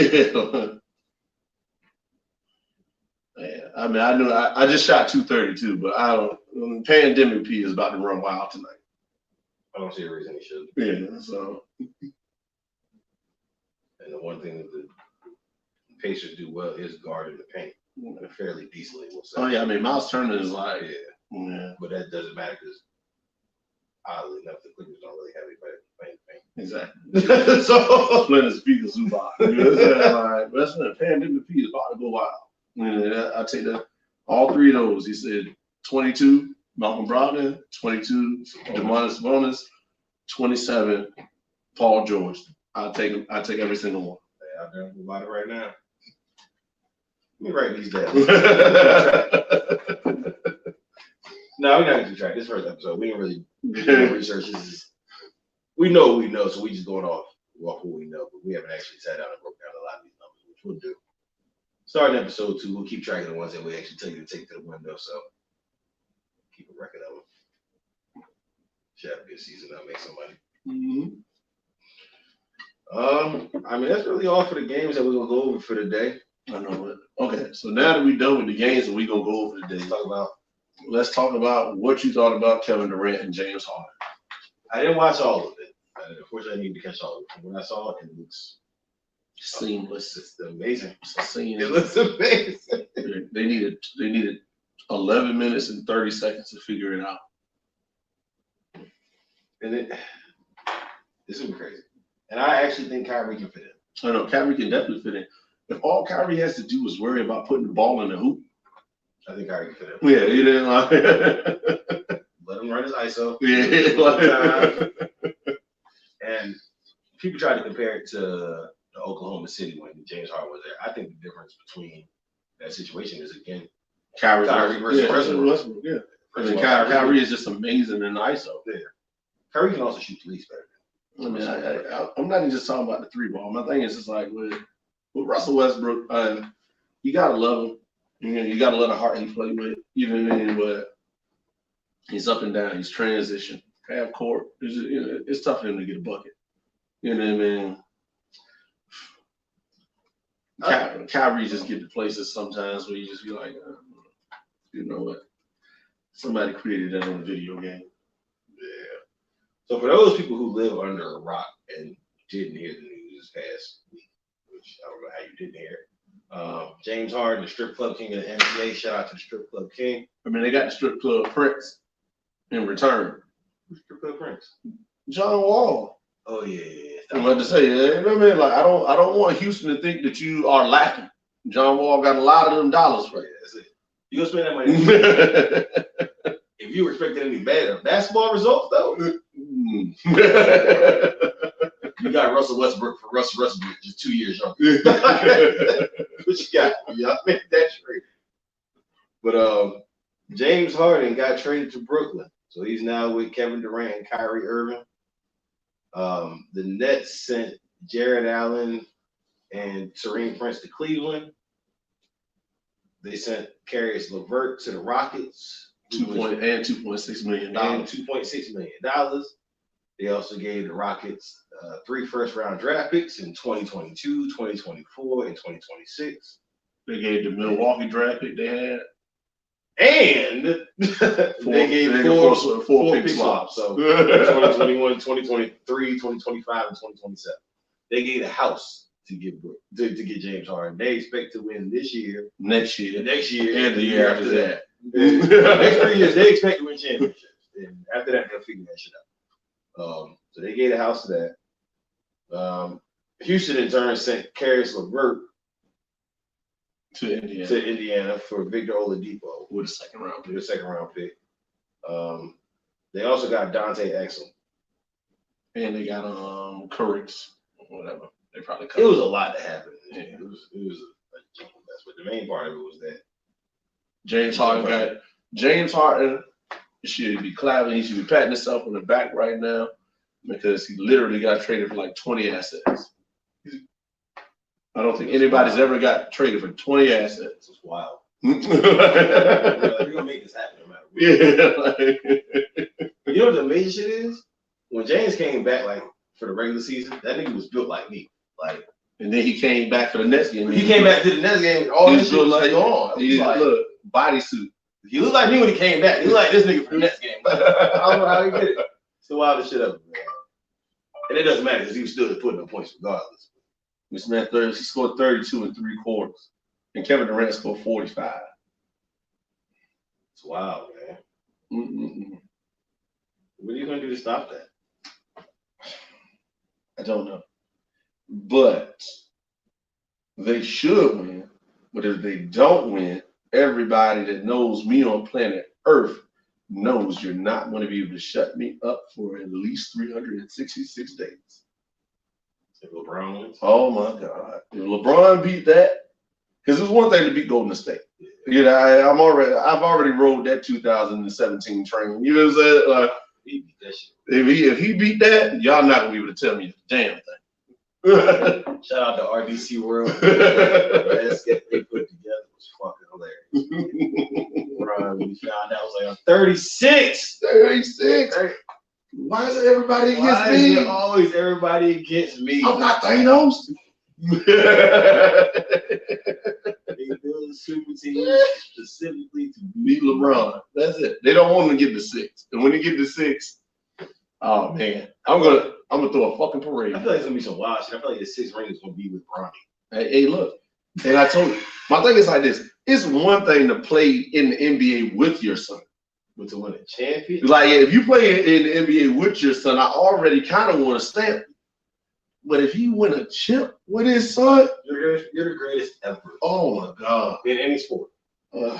Yeah, I mean, I just shot 232, but I don't. Pandemic P is about to run wild tonight. I don't see a reason he should. Yeah, so. And the one thing that the Pacers do well is guarding the paint fairly decently. We'll say. Oh yeah, I mean, Miles Turner is like, yeah, but that doesn't matter because oddly enough, the Clippers don't really have anybody playing the paint. Exactly. So Leonard Speaker Zubac. You know what I'm saying? Like, that's when Pandemic P is about to go wild. Yeah, I take that. All three of those. He said 22. Malcolm Brogdon, 22, Domantas Sabonis, 27, Paul George. I take every single one. Hey, I'm doing about it right now. Let me write these down. No, we're not gonna do track. This first episode, we didn't really do research. We know what we know, so we just going off what we know, but we haven't actually sat down and broke down a lot of these numbers, which we'll do. Starting episode 2, we'll keep track of the ones that we actually take to the window. So keep a record of them. Should have a good season. I'll make some money. I mean, that's really all for the games that we're gonna go over for today. I know it. Okay, so now that we're done with the games and we're gonna go over the day, let's talk about what you thought about Kevin Durant and James Harden. I didn't watch all of it. Unfortunately, I need to catch all of it. When I saw it, it looks seamless. It's amazing. It looks amazing. They needed 11 minutes and 30 seconds to figure it out. And this is crazy. And I actually think Kyrie can fit in. I know Kyrie can definitely fit in. If all Kyrie has to do is worry about putting the ball in the hoop, I think Kyrie can fit in. Yeah, you didn't like let him run his ISO. Yeah. And people try to compare it to the Oklahoma City when James Harden was there. I think the difference between that situation is again Kyrie versus Westbrook. Yeah. I mean, Kyrie is just amazing in the ISO. Yeah. Kyrie can also shoot the least better. I mean, I'm not even just talking about the 3-ball. My thing is just like with Russell Westbrook, you gotta love him. You gotta love the heart he played with. You know what I mean? But he's up and down. He's transition. Half court. It's tough for him to get a bucket. You know what I mean? Kyrie just get to places sometimes where you just be like, you know what? Somebody created that on a video game. Yeah. So for those people who live under a rock and didn't hear the news this past week, which I don't know how you didn't hear, James Harden, the strip club king of the NBA. Shout out to the strip club king. I mean, they got the strip club Prince. in return? Who's Crypto Prince? John Wall. Oh yeah. I'm about to say, you know what I mean? Like I don't want Houston to think that you are lacking. John Wall got a lot of them dollars for you. That's it. You gonna spend that money? If you were expecting any better basketball results, though, you got Russell Westbrook for Russell Westbrook, just 2 years younger. What you got? Y'all make that trade. But James Harden got traded to Brooklyn, so he's now with Kevin Durant and Kyrie Irving. The Nets sent Jared Allen and Taurean Prince to Cleveland. They sent Caris LeVert to the Rockets. $2.6 million. $2.6 million. They also gave the Rockets 3 first-round draft picks in 2022, 2024, and 2026. They gave the Milwaukee draft pick they had. And they gave four pick swaps. So 2021, 2023, 2025, and 2027. They gave a house to get James Harden. They expect to win this year, next year, and the year after that. Next 3 years, they expect to win championships. And after that, they'll figure that shit out. So they gave a house to that. Houston, in turn, sent Caris LeVert to Indiana for Victor Oladipo with a second round pick. They also got Dante Exum. And they got Curry's, whatever. They probably it was a lot to happen. Yeah. It was a jumble mess, but the main part of it was that James Harden should be clapping. He should be patting himself on the back right now because he literally got traded for like 20 assets. I don't think anybody's ever got traded for 20 assets. It's wild. We're gonna make this happen no matter what. Yeah. You know what the amazing shit is? When James came back, like for the regular season, that nigga was built like me. Like, and then he came back for the next game. He came back to the next game. All this shit was gone. Look, bodysuit. He looked like me when he came back. He looked like this nigga for the next game. I don't know how he did it. It's the wildest shit ever, man. And it doesn't matter because he was still putting up points regardless. This man, he scored 32 in 3 quarters, and Kevin Durant scored 45. It's wild, man. Mm-mm. What are you gonna do to stop that? I don't know, but they should win. But if they don't win, everybody that knows me on planet Earth knows you're not going to be able to shut me up for at least 366 days. If LeBron wins? Oh my God! If LeBron beat that, because it's one thing to beat Golden State. Yeah. You know, I've already rode that 2017 train. You know what I'm saying? Like, he beat that shit. If he beat that, y'all not gonna be able to tell me a damn thing. Shout out to RDC World. The basket they put together was fucking hilarious. LeBron, we found out was like 36. 36. Why is it everybody against me? Why is it always everybody against me? I'm not Thanos. They build a super team specifically to beat LeBron. That's it. They don't want to get to 6. And when they get to 6, oh man, I'm gonna throw a fucking parade. I feel like it's gonna be some wild shit. I feel like the 6th ring is gonna be with Bronny. Hey, look. And I told you, my thing is like this. It's one thing to play in the NBA with your son. But to win a championship? Like, if you play in the NBA with your son, I already kind of want to stamp. But if he win a chip with his son, you're the greatest ever. Oh my God! In any sport. And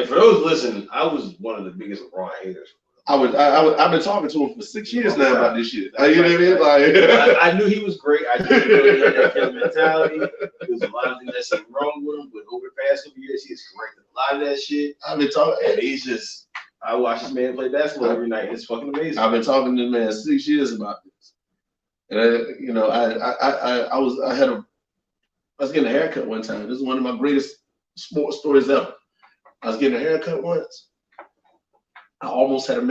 for those listening, I was one of the biggest LeBron haters. I've been talking to him for 6 years now about this shit. You know what I mean? Like, I knew he was great. I knew he had that kind of mentality. There was a lot of things that seemed wrong with him, but over the past couple years, he's corrected a lot of that shit. I've been talking, and he's just. I watch this man play basketball every night. It's fucking amazing. I've been talking to the man 6 years about this. And I was getting a haircut one time. This is one of my greatest sports stories ever. I was getting a haircut once. I almost had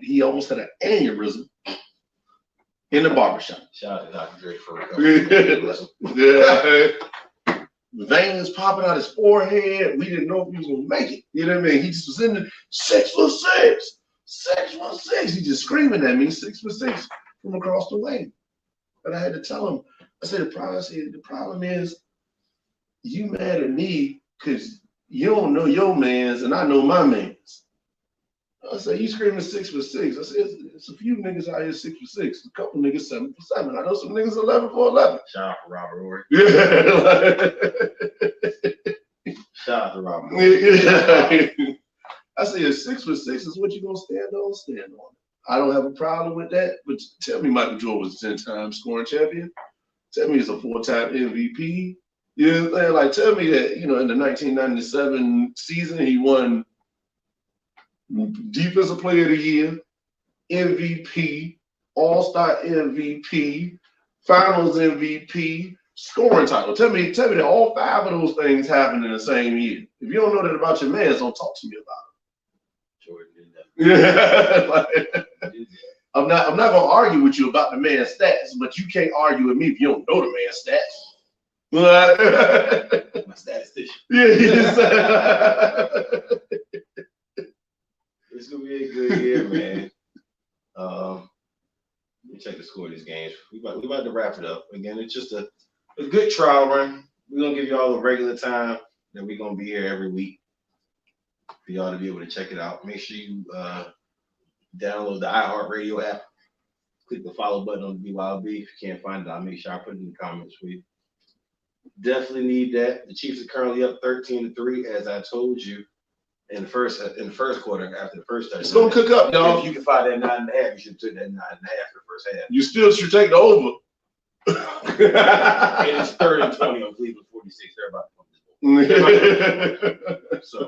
he almost had an aneurysm in the barbershop. Shout out to Dr. Dre for recovery. Yeah. Veins popping out his forehead. We didn't know if he was gonna make it. You know what I mean? He just was in the 6'6", 6'6". He just screaming at me, 6'6" from across the way. But I had to tell him, I said, the problem is you mad at me because you don't know your mans and I know my mans. I said, you screaming 6'6". I said, it's a few niggas out here 6'6". A couple niggas 7'7". I know some niggas 11'11". Shout out to Robert Horry. Yeah. Shout out to Robert Horry. I said, 6'6" is what you gonna stand on, stand on. I don't have a problem with that, but tell me Michael Jordan was a 10-time scoring champion. Tell me he's a 4-time MVP. You know what I'm saying? Like, tell me that, in the 1997 season, he won Defensive Player of the Year, MVP, All-Star MVP, Finals MVP, scoring title. Tell me that all 5 of those things happened in the same year. If you don't know that about your man, don't talk to me about it. Jordan did that. Yeah, like, I'm not gonna argue with you about the man's stats, but you can't argue with me if you don't know the man's stats. My statistician. Yeah, it's gonna be a good year, man. Let me check the score of these games. We about to wrap it up. Again, it's just a good trial run. We're gonna give you all the regular time that we're gonna be here every week for y'all to be able to check it out. Make sure you download the iHeartRadio app. Click the follow button on the BYOB. If you can't find it, I'll make sure I put it in the comments for you. Definitely need that. The Chiefs are currently up 13-3, as I told you in the first quarter after the first touchdown. it's gonna cook up, y'all. If you can find that 9.5, you should have took that 9.5 for the first half. You still should take the over. And it's 3rd and 20 on Cleveland 46. They're about to come this. So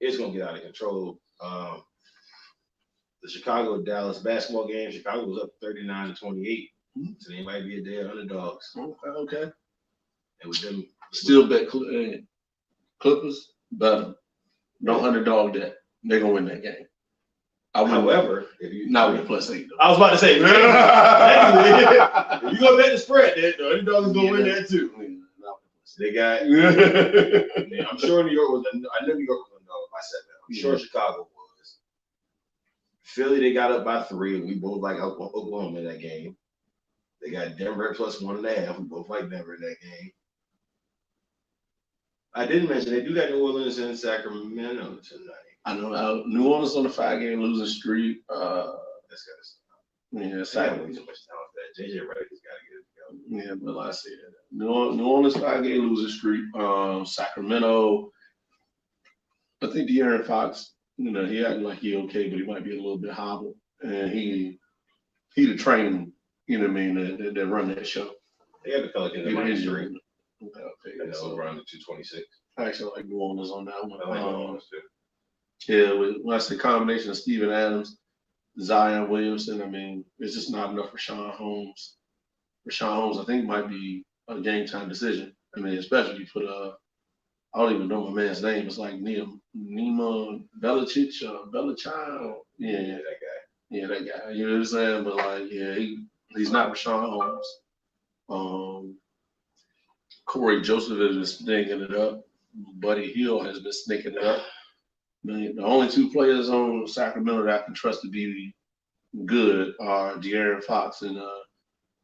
it's gonna get out of control. The Chicago-Dallas basketball game, Chicago was up 39-28. So they might be a day of underdogs. Okay. And with them Still bet Clippers, but don't underdog that. They're gonna win that game. However, if you not with the +8 though. I was about to say, if you gonna bet the spread, then the underdog is gonna win that too. They got. I'm sure New York was. I know New York was underdog by 7. I'm sure Chicago was. Philly, they got up by 3. We both like Oklahoma in that game. They got Denver at +1.5. We both like Denver in that game. I didn't mention they do got New Orleans and Sacramento tonight. I know New Orleans on the 5-game losing streak. That's gotta stop. Yeah, Sacramento too much talent for that. JJ Redick has got to get it together. Yeah, but like I said, New Orleans 5-game losing streak. Sacramento. I think De'Aaron Fox. He acting like he okay, but he might be a little bit hobbled. And he the train. You know what I mean? That run that show. They got the Pelicans in minus 3. Okay, and so around the 226. I actually like New Orleans on that one. I like New Orleans too. Yeah, when I say combination of Steven Adams, Zion Williamson, I mean, it's just not enough for Rashawn Holmes. Rashawn Holmes, I think, might be a game time decision. I mean, especially for I don't even know my man's name. It's like Nima Belichick or Belichick. Yeah, that guy. Yeah, that guy. You know what I'm saying? But like, yeah, he's not Rashawn Holmes. Corey Joseph has been sneaking it up. Buddy Hield has been sneaking it up. The only 2 players on Sacramento that I can trust to be good are De'Aaron Fox and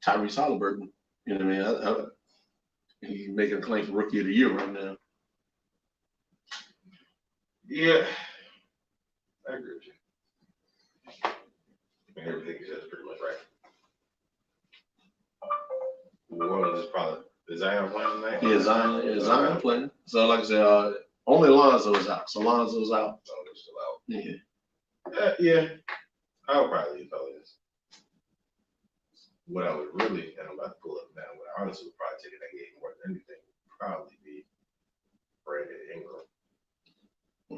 Tyrese Halliburton. You know what I mean? He's making a claim for Rookie of the Year right now. Yeah, I agree with you. I mean, everything you said is pretty much right. New Orleans is probably. Is Zion playing tonight? Yeah, Zion playing. So like I said, only Lonzo's out. So Lonzo's out. Oh, they're still out. Yeah. Yeah, I'll probably leave Pelicans. What I would really, and I'm about to pull up now, what I honestly would probably take in that game more than anything would probably be Brandon Ingram.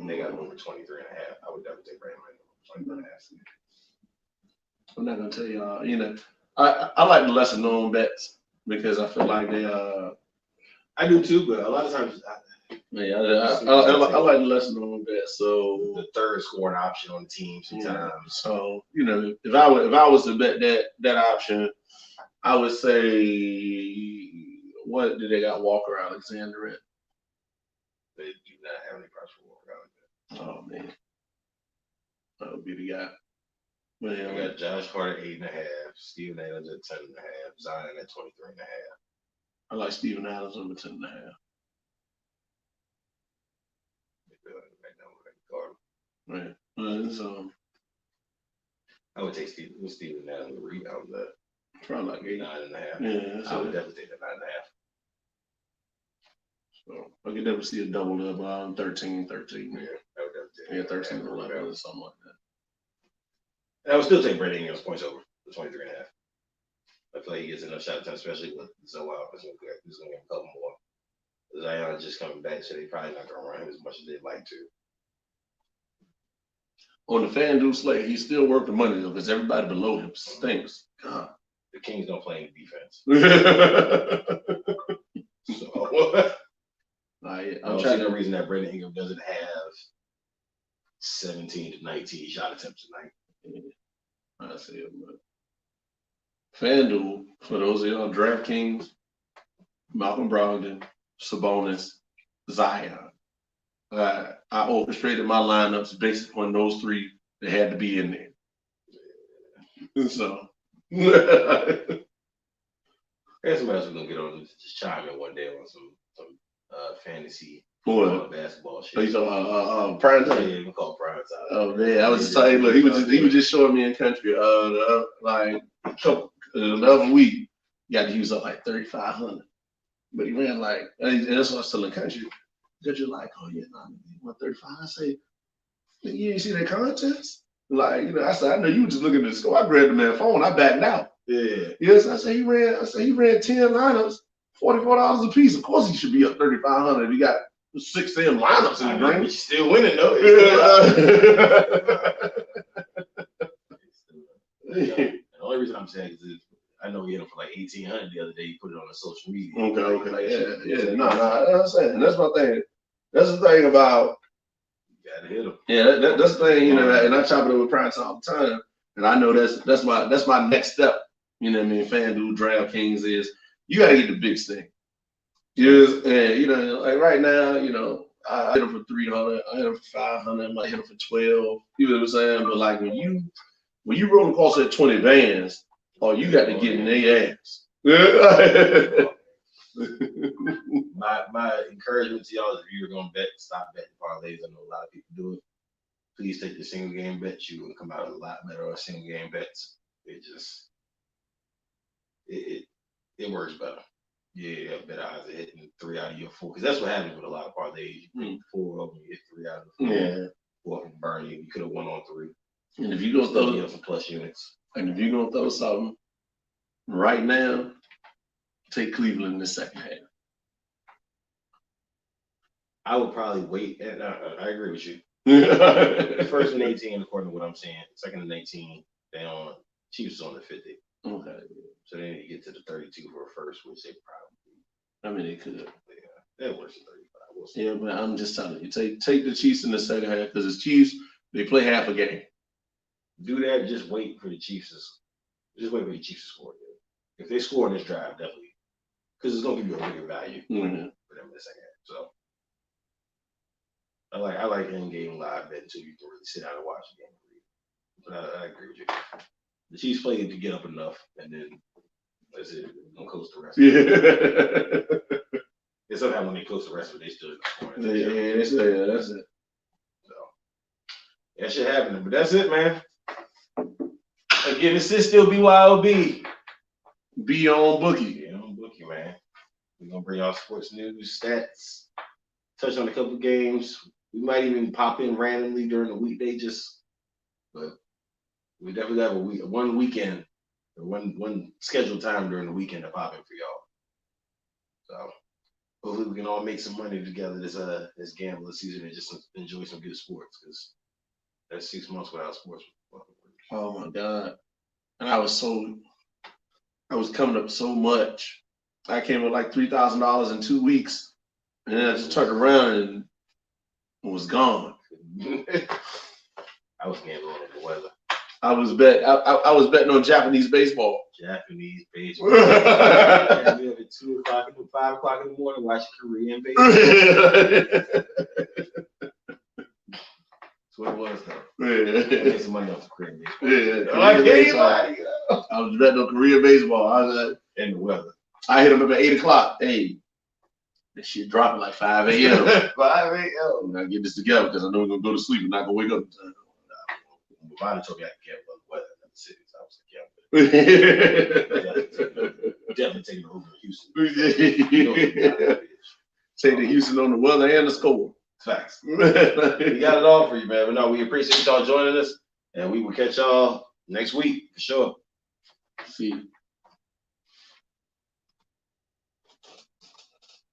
They got him over 23.5. I would definitely take Brandon Ingram over 23.5. I'm not gonna tell y'all, I like the lesser known bets because I feel like they I do too, but a lot of times I like the lesser known bets. So the third scoring option on the team sometimes. So if I was to bet that option, I would say what did they got Walker Alexander at? They do not have any price for Walker Alexander. Oh man, that would be the guy. But We got Josh Hart at 8.5, Steven Adams at 10.5, Zion at 23.5. I like Steven Adams over 10.5. Right now, Right. So I would take Steven now on the rebound, but probably like 8. 9.5. Yeah, I would definitely take the 9.5. So I could never see a double double on 13. Yeah, I would definitely take Yeah, 13 or 11 or something like that. And I would still take Brandon Ingram's points over the 23.5. I feel like he gets enough shot time, especially with Zoe out. He's going to get a couple more. Zion just coming back, so they probably not going to run him as much as they'd like to. On the FanDuel slate, he's still worth the money though, because everybody below him stinks. God. The Kings don't play any defense. I'm So I don't see trying no to. reason that Brandon Ingram doesn't have 17 to 19 shot attempts tonight. I see it, but FanDuel, for those of y'all DraftKings, Malcolm Brogdon, Sabonis, Zion. I orchestrated my lineups based upon those three that had to be in there. So There's somebody else we're gonna get on just chime in one day on some fantasy basketball shit. Oh, you talking prime time? Yeah, we call prime time. Oh man, I was just saying, look, he was just showing me in country like the other week, he got to use up like 3,500. But he ran like, and that's what I was telling country. Country like, oh yeah, nah, you want 35? I say, you ain't see that contest? Like, I said, I know you were just looking at the score. I grabbed the man's phone, I backed out. Yeah. Yes, I said he ran 10 lineups, $44 a piece. Of course he should be up 3,500 if he got 6 10 lineups in the But game. you're still winning though. The only reason I'm saying is I know he hit him for like 1,800 the other day. He put it on the social media. Okay. No, I'm saying that's my thing. That's the thing about. You gotta hit him. Yeah, that's the thing, and I chop it up with Prime Time all the time. And I know that's my next step. You know what I mean? FanDuel, DraftKings is you gotta get the big thing. Yes, and like right now, I hit him for 300, I hit him for 500, I might hit him for 12. You know what I'm saying? But like when you roll across that 20 bands, you got to get in their ass. My encouragement to y'all is if you're gonna bet, stop betting parlays. I know a lot of people do it. Please take the single game bets. You will come out a lot better on single game bets. It works better. Yeah, better odds of hitting 3 out of your 4. Because that's what happens with a lot of parlays. You pick 4 of them, you hit 3 out of the 4. Yeah. 4 can burn you. You could have won on 3. And if you're gonna throw some plus units. And if you're gonna throw something right now, take Cleveland in the second half. I would probably wait. And I agree with you. First and 18, according to what I'm saying. Second and 18, Chiefs on the 50. Okay. So then you get to the 32 for a first, which they probably. I mean, they could. Yeah, that works at 35. We'll see. Yeah, but I'm just telling you, take the Chiefs in the second half because the Chiefs they play half a game. Do that. Just wait for the Chiefs to score. Yeah. If they score in this drive, definitely, because it's gonna give you a bigger value for them in the second half. So. I like in-game live bet until you can really sit down and watch the game. But I agree with you. The Chiefs played to get up enough, and then that's it. Don't coast the rest. Yeah. And sometimes when they coast the rest of it, they still score. Yeah, that's it. So that shit happening. But that's it, man. Again, this is still BYOB. Be on bookie. Yeah, on bookie, man. We're gonna bring y'all sports news, stats, touch on a couple games. We might even pop in randomly during the weekday, but we definitely have one weekend or one scheduled time during the weekend to pop in for y'all. So hopefully we can all make some money together this gambling season and just enjoy some good sports because that's 6 months without sports. Oh my God. And I was coming up so much. I came with like $3,000 in 2 weeks. And then I just turned around and was gone. I was gambling on the weather. I was betting on Japanese baseball. Japanese baseball. Yeah, we have at 2 o'clock and 5 o'clock in the morning watching Korean baseball. That's what it was though. Yeah. I made some money off of Korean baseball. Yeah. I was betting on Korean baseball. And the weather. I hit him up at 8 o'clock. Hey, this shit dropping like 5 a.m. 5 a.m. I get this together because I know we're gonna go to sleep and not gonna wake up. Bonnie told me I can gamble on the weather in the city. So I was like, yeah, definitely taking the over to Houston. You know what it is. Take the Houston on the weather and the score. Facts. We got it all for you, man. But no, we appreciate y'all joining us, and we will catch y'all next week for sure. See.